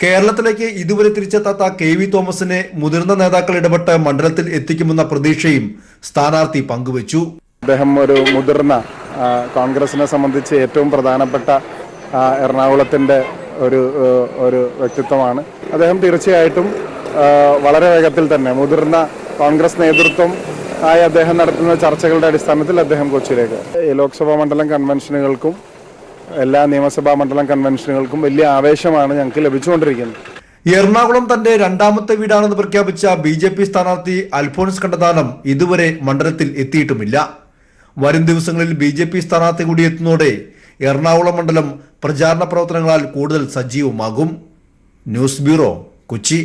കേരളത്തിലേക്ക് ഇതുവരെ തിരിച്ചെത്താത്ത KV തോമസിനെ മുതിർന്ന നേതാക്കൾ ഇടപെട്ട് മണ്ഡലത്തിൽ എത്തിക്കുമെന്ന പ്രതീക്ഷയും സ്ഥാനാർത്ഥി പങ്കുവച്ചു. അദ്ദേഹം ഒരു മുതിർന്ന കോൺഗ്രസിനെ സംബന്ധിച്ച് ഏറ്റവും പ്രധാനപ്പെട്ട എറണാകുളത്തിന്റെ ഒരു വ്യക്തിത്വമാണ്. അദ്ദേഹം തീർച്ചയായിട്ടും വളരെ വേഗത്തിൽ തന്നെ മുതിർന്ന കോൺഗ്രസ് നേതൃത്വം ആയി അദ്ദേഹം നടത്തുന്ന ചർച്ചകളുടെ അടിസ്ഥാനത്തിൽ അദ്ദേഹം കൊച്ചിയിലേക്ക് ലോക്സഭാ മണ്ഡലം കൺവെൻഷനുകൾക്കും എല്ലാ നിയമസഭാ മണ്ഡലം കൺവെൻഷനുകൾക്കും വലിയ ആവേശമാണ് ഞങ്ങൾക്ക് ലഭിച്ചുകൊണ്ടിരിക്കുന്നത്. എറണാകുളം തന്റെ രണ്ടാമത്തെ വീടാണെന്ന് പ്രഖ്യാപിച്ച BJP സ്ഥാനാർത്ഥി അൽഫോൺസ് കണ്ണന്താനം ഇതുവരെ മണ്ഡലത്തിൽ എത്തിയിട്ടുമില്ല. വരും ദിവസങ്ങളിൽ BJP സ്ഥാനാർത്ഥി കൂടി എത്തുന്നതോടെ എറണാകുളം മണ്ഡലം പ്രചാരണ പ്രവർത്തനങ്ങളാൽ കൂടുതൽ സജീവമാകും. News bureau, Kochi.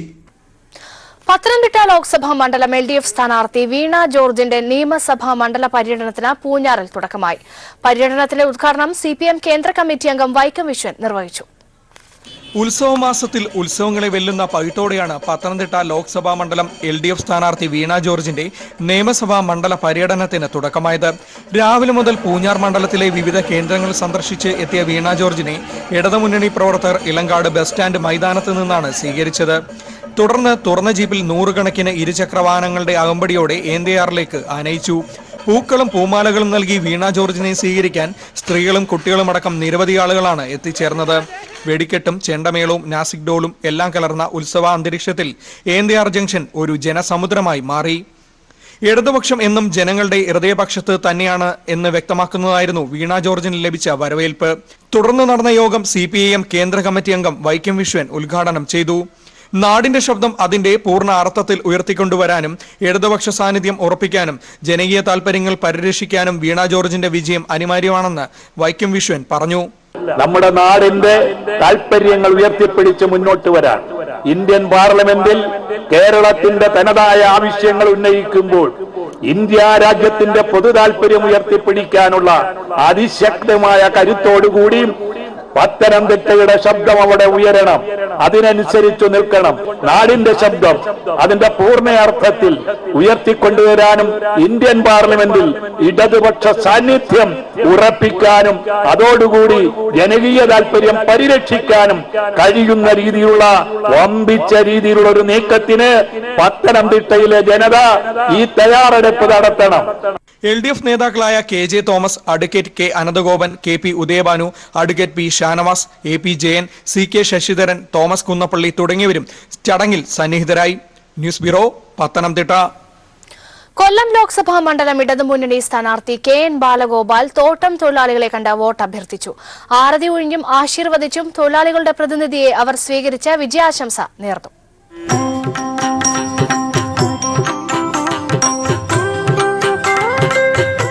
പത്തനംതിട്ട ലോക്സഭാ മണ്ഡലം LDF സ്ഥാനാർത്ഥി വീണ ജോർജിന്റെ നിയമസഭാ മണ്ഡല പര്യടനത്തിന് പൂഞ്ഞാറിൽ തുടക്കമായി. പര്യടനത്തിന്റെ ഉദ്ഘാടനം CPM കേന്ദ്ര കമ്മിറ്റി അംഗം വൈക്കം വിശ്വൻ നിർവഹിച്ചു. ഉത്സവമാസത്തിൽ ഉത്സവങ്ങളെ വെല്ലുന്ന പൈട്ടോടെയാണ് പത്തനംതിട്ട ലോക്സഭാ മണ്ഡലം LDF സ്ഥാനാർത്ഥി വീണ ജോർജിന്റെ നിയമസഭാ മണ്ഡല പര്യടനത്തിന് തുടക്കമായത്. രാവിലെ മുതൽ പൂഞ്ഞാർ മണ്ഡലത്തിലെ വിവിധ കേന്ദ്രങ്ങൾ സന്ദർശിച്ച് എത്തിയ വീണ ജോർജിനെ ഇടതുമുന്നണി പ്രവർത്തകർ ഇലങ്കാട് ബസ് സ്റ്റാൻഡ് മൈതാനത്ത് നിന്നാണ് സ്വീകരിച്ചത്. തുടർന്ന് തുറന്ന ജീപ്പിൽ നൂറുകണക്കിന് ഇരുചക്രവാഹനങ്ങളുടെ അകമ്പടിയോടെ ഏന്തയാറിലേക്ക് ആനയിച്ചു. പൂക്കളും പൂമാലകളും നൽകി വീണ ജോർജിനെ സ്വീകരിക്കാൻ സ്ത്രീകളും കുട്ടികളും അടക്കം നിരവധി ആളുകളാണ് എത്തിച്ചേർന്നത്. വെടിക്കെട്ടും ചെണ്ടമേളവും നാസിക് ഡോളും എല്ലാം കലർന്ന ഉത്സവ അന്തരീക്ഷത്തിൽ ഏന്തയാർ ജംഗ്ഷൻ ഒരു ജനസമുദ്രമായി മാറി. ഇടതുപക്ഷം എന്നും ജനങ്ങളുടെ ഹൃദയപക്ഷത്ത് തന്നെയാണ് എന്ന് വ്യക്തമാക്കുന്നതായിരുന്നു വീണ ജോർജിന് ലഭിച്ച വരവേൽപ്പ്. തുടർന്ന് നടന്ന യോഗം CPIM കേന്ദ്ര കമ്മിറ്റി അംഗം വൈക്കം വിശ്വൻ ഉദ്ഘാടനം ചെയ്തു. നാടിന്റെ ശബ്ദം അതിന്റെ പൂർണ്ണ അർത്ഥത്തിൽ ഉയർത്തിക്കൊണ്ടുവരാനും ഇടതുപക്ഷ സാന്നിധ്യം ഉറപ്പിക്കാനും ജനകീയ താൽപര്യങ്ങൾ പരിരക്ഷിക്കാനും വീണ ജോർജിന്റെ വിജയം അനിവാര്യമാണെന്ന് വൈക്കം വിശ്വൻ പറഞ്ഞു. നമ്മുടെ നാടിന്റെ താൽപര്യങ്ങൾ ഉയർത്തിപ്പിടിച്ച് മുന്നോട്ട് വരാൻ ഇന്ത്യൻ പാർലമെന്റിൽ കേരളത്തിന്റെ തനതായ ആവശ്യങ്ങൾ ഉന്നയിക്കുമ്പോൾ ഇന്ത്യ രാജ്യത്തിന്റെ പൊതു താൽപര്യം ഉയർത്തിപ്പിടിക്കാനുള്ള അതിശക്തമായ കരുത്തോടുകൂടിയും പത്തനംതിട്ടയുടെ ശബ്ദം അവിടെ ഉയരണം, അതിനനുസരിച്ചു നിൽക്കണം. നാടിന്റെ ശബ്ദം അതിന്റെ പൂർണ്ണയർത്ഥത്തിൽ ഉയർത്തിക്കൊണ്ടുവരാനും ഇന്ത്യൻ പാർലമെന്റിൽ ഇടതുപക്ഷ സാന്നിധ്യം ഉറപ്പിക്കാനും അതോടുകൂടി ജനകീയ താൽപര്യം പരിരക്ഷിക്കാനും കഴിയുന്ന രീതിയിലുള്ള വമ്പിച്ച രീതിയിലുള്ള ഒരു നീക്കത്തിന് പത്തനംതിട്ടയിലെ ജനത ഈ തയ്യാറെടുപ്പ് നടത്തണം. LDF നേതാക്കളായ KJ Thomas, advocate K Ananthagopan, KP Udayabhanu, advocate P Shanavas, AP Jayan, CK Sasidharan, Thomas Kunnappally തുടങ്ങിയവരും ചടങ്ങിൽ സന്നിഹിതരായി. News bureau, Pathanamthitta. കൊല്ലം ലോക്സഭാ മണ്ഡലം ഇടതുമുന്നണി സ്ഥാനാർത്ഥി KN ബാലഗോപാൽ തോട്ടം തൊഴിലാളികളെ കണ്ട് വോട്ട് അഭ്യർത്ഥിച്ചു. ആരതി ഒഴിഞ്ഞും ആശീർവദിച്ചും തൊഴിലാളികളുടെ പ്രതിനിധിയെ അവർ സ്വീകരിച്ച് വിജയാശംസ നേർന്നു.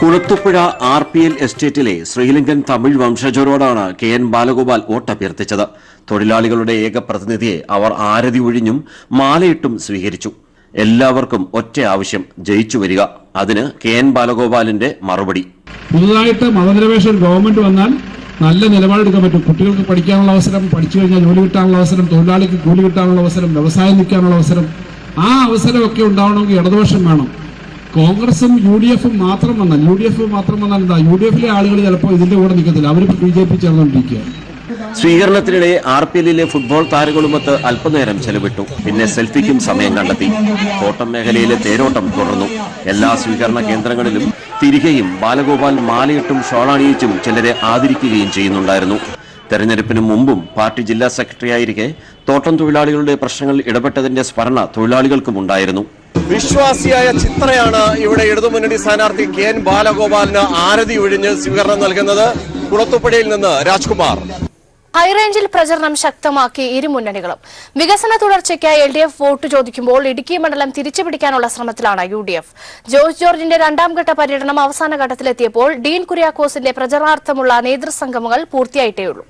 കുളത്തുപുഴ RPL എസ്റ്റേറ്റിലെ ശ്രീലങ്കൻ തമിഴ് വംശജരോടാണ് KN ബാലഗോപാൽ വോട്ടഭ്യർത്ഥിച്ചത്. തൊഴിലാളികളുടെ ഏക പ്രതിനിധിയെ അവർ ആരതി ഒഴിഞ്ഞും മാലയിട്ടും സ്വീകരിച്ചു. എല്ലാവർക്കും ഒറ്റ ആവശ്യം, ജയിച്ചു വരിക. അതിന് KN ബാലഗോപാലിന്റെ മറുപടി: പുതുതായിട്ട് മതനിരപേക്ഷ ഗവൺമെന്റ് വന്നാൽ നല്ല നിലപാടെടുക്കാൻ പറ്റും. കുട്ടികൾക്ക് പഠിക്കാനുള്ള അവസരം, പഠിച്ചു കഴിഞ്ഞാൽ ജോലി കിട്ടാനുള്ള അവസരം, തൊഴിലാളിക്ക് കൂലി കിട്ടാനുള്ള അവസരം, വ്യവസായം നിൽക്കാനുള്ള അവസരം, ആ അവസരമൊക്കെ ഉണ്ടാവണമെങ്കിൽ ഇടതുപക്ഷം വേണം. കോൺഗ്രസും UDF മാത്രം വന്നാൽ എന്താ, UDFിലെ ആളുകൾ ചിലപ്പോൾ ഇതിന്റെ കൂടെ നിൽക്കത്തില്ല, അവർ BJP ചേർന്നുകൊണ്ടിരിക്കുക. സ്വീകരണത്തിനിടെ RPLിലെ ഫുട്ബോൾ താരങ്ങളുമൊത്ത് അല്പനേരം ചെലവിട്ടു. പിന്നെ സെൽഫിക്കും സമയം കണ്ടെത്തി. തോട്ടം മേഖലയിലെ തേരോട്ടം തുടർന്നു. എല്ലാ സ്വീകരണ കേന്ദ്രങ്ങളിലും തിരികെയും ബാലഗോപാൽ മാലയിട്ടും ഷോളണിയിച്ചും ചിലരെ ആദരിക്കുകയും ചെയ്യുന്നുണ്ടായിരുന്നു. തെരഞ്ഞെടുപ്പിന് മുമ്പും പാർട്ടി ജില്ലാ സെക്രട്ടറിയായിരിക്കെ തോട്ടം തൊഴിലാളികളുടെ പ്രശ്നങ്ങളിൽ ഇടപെട്ടതിന്റെ സ്മരണ തൊഴിലാളികൾക്കും ഉണ്ടായിരുന്നു. വിശ്വാസിയായ ചിത്രയാണ് ഇവിടെ ഇടതുമുന്നണി സ്ഥാനാർത്ഥി KN ബാലഗോപാലിന് ആരതി ഒഴിഞ്ഞ് സ്വീകരണം നൽകുന്നത്. കുളത്തുപുഴയിൽ നിന്ന് രാജ്കുമാർ. ഹൈറേഞ്ചിൽ പ്രചരണം ശക്തമാക്കി ഇരുമുന്നണികളും. വികസന തുടർച്ചയ്ക്ക് LDF വോട്ട് ചോദിക്കുമ്പോൾ ഇടുക്കി മണ്ഡലം തിരിച്ചുപിടിക്കാനുള്ള ശ്രമത്തിലാണ് UDF. ജോയ്സ് ജോർജിന്റെ രണ്ടാം ഘട്ട പര്യടനം അവസാന ഘട്ടത്തിലെത്തിയപ്പോൾ ഡീൻ കുര്യാക്കോസിന്റെ പ്രചരണാർത്ഥമുള്ള നേതൃസംഗമങ്ങൾ പൂർത്തിയായിട്ടേയുള്ളൂ.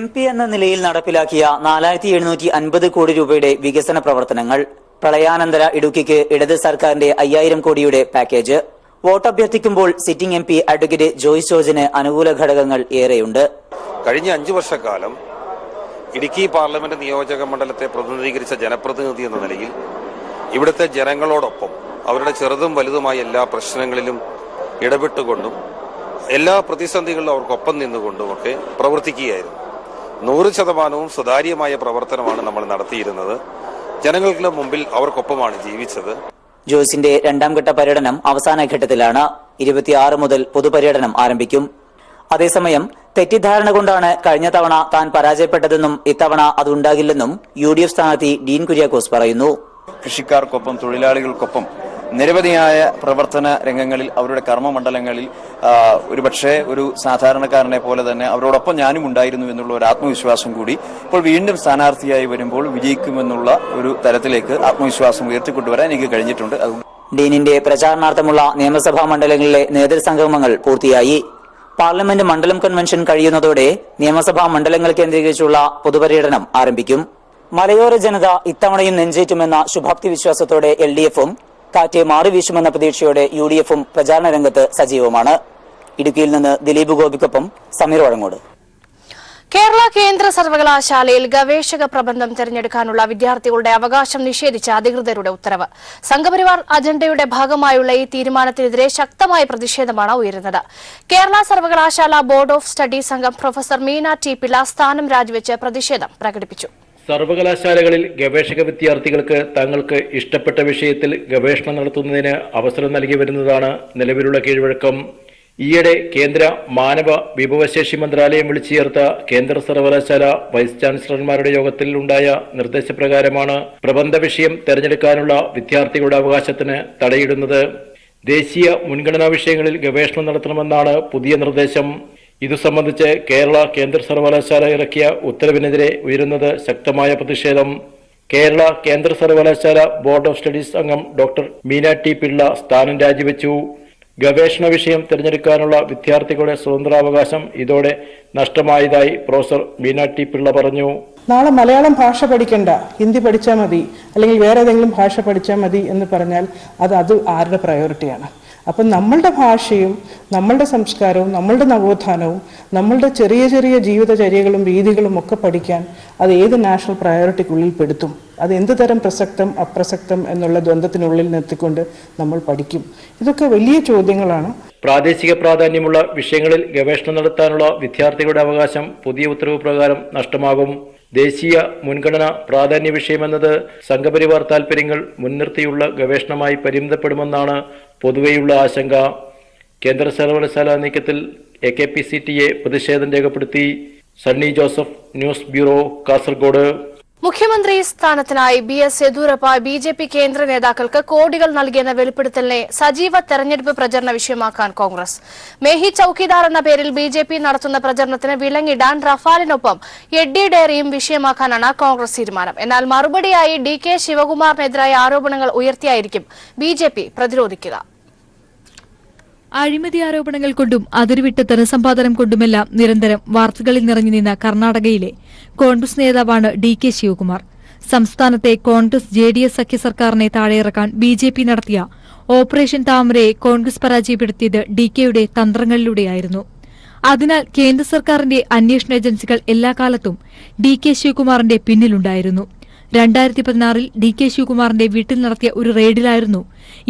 MP എന്ന നിലയിൽ നടപ്പിലാക്കിയ 4750 കോടി രൂപയുടെ വികസന പ്രവർത്തനങ്ങൾ, പ്രളയാനന്തര ഇടുക്കിക്ക് ഇടത് സർക്കാരിന്റെ 5000 കോടിയുടെ പാക്കേജ്. വോട്ടഭ്യർത്ഥിക്കുമ്പോൾ സിറ്റിംഗ് MP അഡ്വക്കേറ്റ് ജോയ്സ് ജോർജിന് അനുകൂല ഘടകങ്ങൾ ഏറെയുണ്ട്. കഴിഞ്ഞ 5 വർഷക്കാലം ഇടുക്കി പാർലമെന്റ് നിയോജക മണ്ഡലത്തെ പ്രതിനിധീകരിച്ച ജനപ്രതിനിധി എന്ന നിലയിൽ ഇവിടുത്തെ ജനങ്ങളോടൊപ്പം അവരുടെ ചെറുതും വലുതുമായ എല്ലാ പ്രശ്നങ്ങളിലും ഇടപെട്ടുകൊണ്ടും എല്ലാ പ്രതിസന്ധികളിലും അവർക്കൊപ്പം നിന്നുകൊണ്ടുമൊക്കെ പ്രവർത്തിക്കുകയായിരുന്നു. 100% സുതാര്യമായ പ്രവർത്തനമാണ് നമ്മൾ നടത്തിയിരുന്നത്. ജനങ്ങൾക്ക് മുമ്പിൽ അവർക്കൊപ്പമാണ് ജീവിച്ചത്. ജോയ്സിന്റെ രണ്ടാം ഘട്ട പര്യടനം അവസാന ഘട്ടത്തിലാണ്. 26 മുതൽ പൊതുപര്യടനം ആരംഭിക്കും. അതേസമയം തെറ്റിദ്ധാരണ കൊണ്ടാണ് കഴിഞ്ഞ തവണ താൻ പരാജയപ്പെട്ടതെന്നും ഇത്തവണ അതുണ്ടാകില്ലെന്നും UDF സ്ഥാനാർത്ഥി ഡീൻ കുര്യാക്കോസ് പറയുന്നു. കൃഷിക്കാർക്കൊപ്പം തൊഴിലാളികൾക്കൊപ്പം നിരവധിയായ പ്രവർത്തന രംഗങ്ങളിൽ അവരുടെ കർമ്മമണ്ഡലങ്ങളിൽ ഒരുപക്ഷെ ഒരു സാധാരണക്കാരനെ പോലെ തന്നെ അവരോടൊപ്പം ഞാനും ഉണ്ടായിരുന്നു എന്നുള്ള ഒരു ആത്മവിശ്വാസം കൂടി ഇപ്പോൾ വീണ്ടും സ്ഥാനാർത്ഥിയായി വരുമ്പോൾ വിജയിക്കുമെന്നുള്ള ഒരു തരത്തിലേക്ക് ആത്മവിശ്വാസം ഉയർത്തിക്കൊണ്ടുവരാൻ എനിക്ക് കഴിഞ്ഞിട്ടുണ്ട്. ഡീനിന്റെ പ്രചാരണാർത്ഥമുള്ള നിയമസഭാ മണ്ഡലങ്ങളിലെ നേതൃസംഗമങ്ങൾ പൂർത്തിയായി. പാർലമെന്റ് മണ്ഡലം കൺവെൻഷൻ കഴിയുന്നതോടെ നിയമസഭാ മണ്ഡലങ്ങൾ കേന്ദ്രീകരിച്ചുള്ള പൊതുപര്യടനം ആരംഭിക്കും. മലയോര ജനത ഇത്തവണയും നെഞ്ചേറ്റുമെന്ന ശുഭാപ്തി വിശ്വാസത്തോടെ LDFും കാറ്റ് മാറി വീശുമെന്ന പ്രതീക്ഷയോടെ UDFും പ്രചാരണ രംഗത്ത് സജീവമാണ്. ഇടുക്കിയിൽ നിന്ന് ദിലീപ് ഗോപിക്കൊപ്പം സമീർ വഴങ്ങോട്. കേരള കേന്ദ്ര സർവകലാശാലയിൽ ഗവേഷക പ്രബന്ധം തിരഞ്ഞെടുക്കാനുള്ള വിദ്യാർത്ഥികളുടെ അവകാശം നിഷേധിച്ച അധികൃതരുടെ ഉത്തരവ്. സംഘപരിവാർ അജണ്ടയുടെ ഭാഗമായുള്ള ഈ തീരുമാനത്തിനെതിരെ ശക്തമായ പ്രതിഷേധമാണ് ഉയരുന്നത്. കേരള സർവകലാശാല ബോർഡ് ഓഫ് സ്റ്റഡീസ് അംഗം പ്രൊഫസർ മീന ടി പിള്ള സ്ഥാനം രാജിവെച്ച് പ്രതിഷേധം പ്രകടിപ്പിച്ചു. സർവകലാശാലകളിൽ ഗവേഷക വിദ്യാർത്ഥികൾക്ക് തങ്ങൾക്ക് ഇഷ്ടപ്പെട്ട വിഷയത്തിൽ ഗവേഷണം നടത്തുന്നതിന് അവസരം നൽകി വരുന്നതാണ് നിലവിലുള്ള കീഴ്വഴക്കം. ഈയിടെ കേന്ദ്ര മാനവ വിഭവശേഷി മന്ത്രാലയം വിളിച്ചു ചേർത്ത കേന്ദ്ര സർവകലാശാല വൈസ് ചാൻസലർമാരുടെ യോഗത്തിൽ ഉണ്ടായ നിർദ്ദേശപ്രകാരമാണ് പ്രബന്ധ വിഷയം തെരഞ്ഞെടുക്കാനുള്ള വിദ്യാർത്ഥികളുടെ അവകാശത്തിന് തടയിടുന്നത്. ദേശീയ മുൻഗണനാ വിഷയങ്ങളിൽ ഗവേഷണം നടത്തണമെന്നാണ് പുതിയ നിർദ്ദേശം. ഇതു സംബന്ധിച്ച് കേരള കേന്ദ്ര സർവകലാശാല ഇറക്കിയ ഉത്തരവിനെതിരെ ഉയരുന്നത് ശക്തമായ പ്രതിഷേധം. കേരള കേന്ദ്ര സർവകലാശാല ബോർഡ് ഓഫ് സ്റ്റഡീസ് അംഗം ഡോക്ടർ മീന ടി പിള്ള സ്ഥാനം രാജിവെച്ചു. ഗവേഷണ വിഷയം തിരഞ്ഞെടുക്കാനുള്ള വിദ്യാർത്ഥികളുടെ സ്വതന്ത്രാവകാശം ഇതോടെ നഷ്ടമായതായി പ്രൊഫസർ മീന ടി പിള്ള പറഞ്ഞു. നാളെ മലയാളം ഭാഷ പഠിക്കണ്ട, ഹിന്ദി പഠിച്ചാൽ മതി, അല്ലെങ്കിൽ വേറെ ഏതെങ്കിലും ഭാഷ പഠിച്ചാൽ മതി എന്ന് പറഞ്ഞാൽ അത് ആരുടെ പ്രയോറിറ്റിയാണ്? അപ്പം നമ്മളുടെ ഭാഷയും നമ്മളുടെ സംസ്കാരവും നമ്മളുടെ നവോത്ഥാനവും നമ്മളുടെ ചെറിയ ചെറിയ ജീവിതചര്യകളും രീതികളും ഒക്കെ പഠിക്കാൻ അത് ഏത് നാഷണൽ പ്രയോറിറ്റിക്കുള്ളിൽ പെടുത്തും? അത് എന്ത് തരം പ്രസക്തം അപ്രസക്തം എന്നുള്ള ദ്വന്ദ്വത്തിനുള്ളിൽ നിർത്തിക്കൊണ്ട് നമ്മൾ പഠിക്കും? ഇതൊക്കെ വലിയ ചോദ്യങ്ങളാണ്. പ്രാദേശിക പ്രാധാന്യമുള്ള വിഷയങ്ങളിൽ ഗവേഷണം നടത്താനുള്ള വിദ്യാർത്ഥികളുടെ അവകാശം പുതിയ ഉത്തരവ് പ്രകാരം നഷ്ടമാകും. ദേശീയ മുൻഗണന പ്രാധാന്യ വിഷയമെന്നത് സംഘപരിവാർ താൽപര്യങ്ങൾ മുൻനിർത്തിയുള്ള ഗവേഷണമായി പരിമിതപ്പെടുമെന്നാണ് പൊതുവെയുള്ള ആശങ്ക. കേന്ദ്ര സർവകലാശാല നീക്കത്തിൽ AKPCTA പ്രതിഷേധം രേഖപ്പെടുത്തി. Sunny Joseph, news bureau, Kasaragod. മുഖ്യമന്ത്രി സ്ഥാനത്തിനായി BS യെദ്യൂരപ്പ BJP കേന്ദ്ര നേതാക്കൾക്ക് കോടികൾ നൽകിയെന്ന വെളിപ്പെടുത്തലിനെ സജീവ തെരഞ്ഞെടുപ്പ് പ്രചരണ വിഷയമാക്കാൻ കോൺഗ്രസ്. മേഹി ചൌക്കിദാർ എന്ന പേരിൽ BJP നടത്തുന്ന പ്രചരണത്തിന് വിലങ്ങിടാൻ റഫാലിനൊപ്പം എഡ്ഡി ഡയറിയും വിഷയമാക്കാനാണ് കോൺഗ്രസ് തീരുമാനം. എന്നാൽ മറുപടിയായി DK ശിവകുമാറിനെതിരായ ആരോപണങ്ങൾ ഉയർത്തിയായിരിക്കും BJP പ്രതിരോധിക്കുക. അഴിമതി ആരോപണങ്ങൾ കൊണ്ടും അതിരുവിട്ട ധനസമ്പാദനം കൊണ്ടുമെല്ലാം നിരന്തരം വാർത്തകളിൽ നിറഞ്ഞു നിന്ന കർണാടകയിലെ കോൺഗ്രസ് നേതാവാണ് DK ശിവകുമാർ. സംസ്ഥാനത്തെ കോൺഗ്രസ് JDS സഖ്യ സർക്കാരിനെ താഴെയിറക്കാൻ BJP നടത്തിയ ഓപ്പറേഷൻ താമരയെ കോൺഗ്രസ് പരാജയപ്പെടുത്തിയത് DKയുടെ തന്ത്രങ്ങളിലൂടെയായിരുന്നു. അതിനാൽ കേന്ദ്ര സർക്കാരിന്റെ അന്വേഷണ ഏജൻസികൾ എല്ലാ കാലത്തും DK ശിവകുമാറിന്റെ പിന്നിലുണ്ടായിരുന്നു. 2016-ൽ DK ശിവകുമാറിന്റെ വീട്ടിൽ നടത്തിയ ഒരു റെയ്ഡിലായിരുന്നു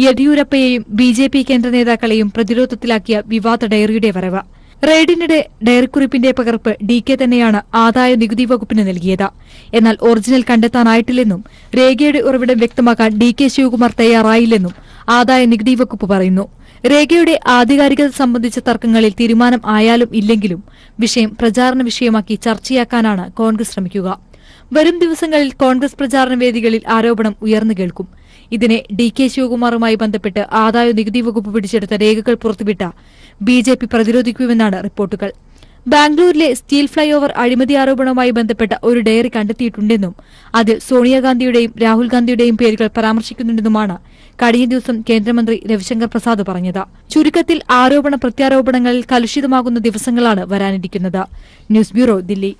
യെദ്യൂരപ്പയെയും BJP കേന്ദ്ര നേതാക്കളെയും പ്രതിരോധത്തിലാക്കിയ വിവാദ ഡയറിയുടെ വരവ്. റെയ്ഡിനിടെ ഡയറിക്കുറിപ്പിന്റെ പകർപ്പ് DK തന്നെയാണ് ആദായ നികുതി വകുപ്പിന് നൽകിയത്. എന്നാൽ ഒറിജിനൽ കണ്ടെത്താനായിട്ടില്ലെന്നും രേഖയുടെ ഉറവിടം വ്യക്തമാക്കാൻ DK ശിവകുമാർ തയ്യാറായില്ലെന്നും ആദായ നികുതി വകുപ്പ് പറയുന്നു. രേഖയുടെ ആധികാരികത സംബന്ധിച്ച തർക്കങ്ങളിൽ തീരുമാനം ആയാലും ഇല്ലെങ്കിലും വിഷയം പ്രചാരണ വിഷയമാക്കി ചർച്ചയാക്കാനാണ് കോൺഗ്രസ് ശ്രമിക്കുക. വരും ദിവസങ്ങളിൽ കോൺഗ്രസ് പ്രചാരണ വേദികളിൽ ആരോപണം ഉയർന്നു കേൾക്കും. ഇതിനെ DK ശിവകുമാറുമായി ബന്ധപ്പെട്ട് ആദായ നികുതി വകുപ്പ് പിടിച്ചെടുത്ത രേഖകൾ പുറത്തുവിട്ട BJP പ്രതിരോധിക്കുമെന്നാണ് റിപ്പോർട്ടുകൾ. ബാംഗ്ലൂരിലെ സ്റ്റീൽ ഫ്ലൈ ഓവർ അഴിമതി ആരോപണവുമായി ബന്ധപ്പെട്ട ഒരു ഡയറി കണ്ടെത്തിയിട്ടുണ്ടെന്നും അതിൽ സോണിയാഗാന്ധിയുടെയും രാഹുൽ ഗാന്ധിയുടെയും പേരുകൾ പരാമർശിക്കുന്നുണ്ടെന്നുമാണ് കഴിഞ്ഞ ദിവസം കേന്ദ്രമന്ത്രി രവിശങ്കർ പ്രസാദ് പറഞ്ഞത്. ചുരുക്കത്തിൽ ആരോപണ പ്രത്യാരോപണങ്ങളിൽ കലുഷിതമാകുന്ന ദിവസങ്ങളാണ് വരാനിരിക്കുന്നത്. News bureau, Delhi.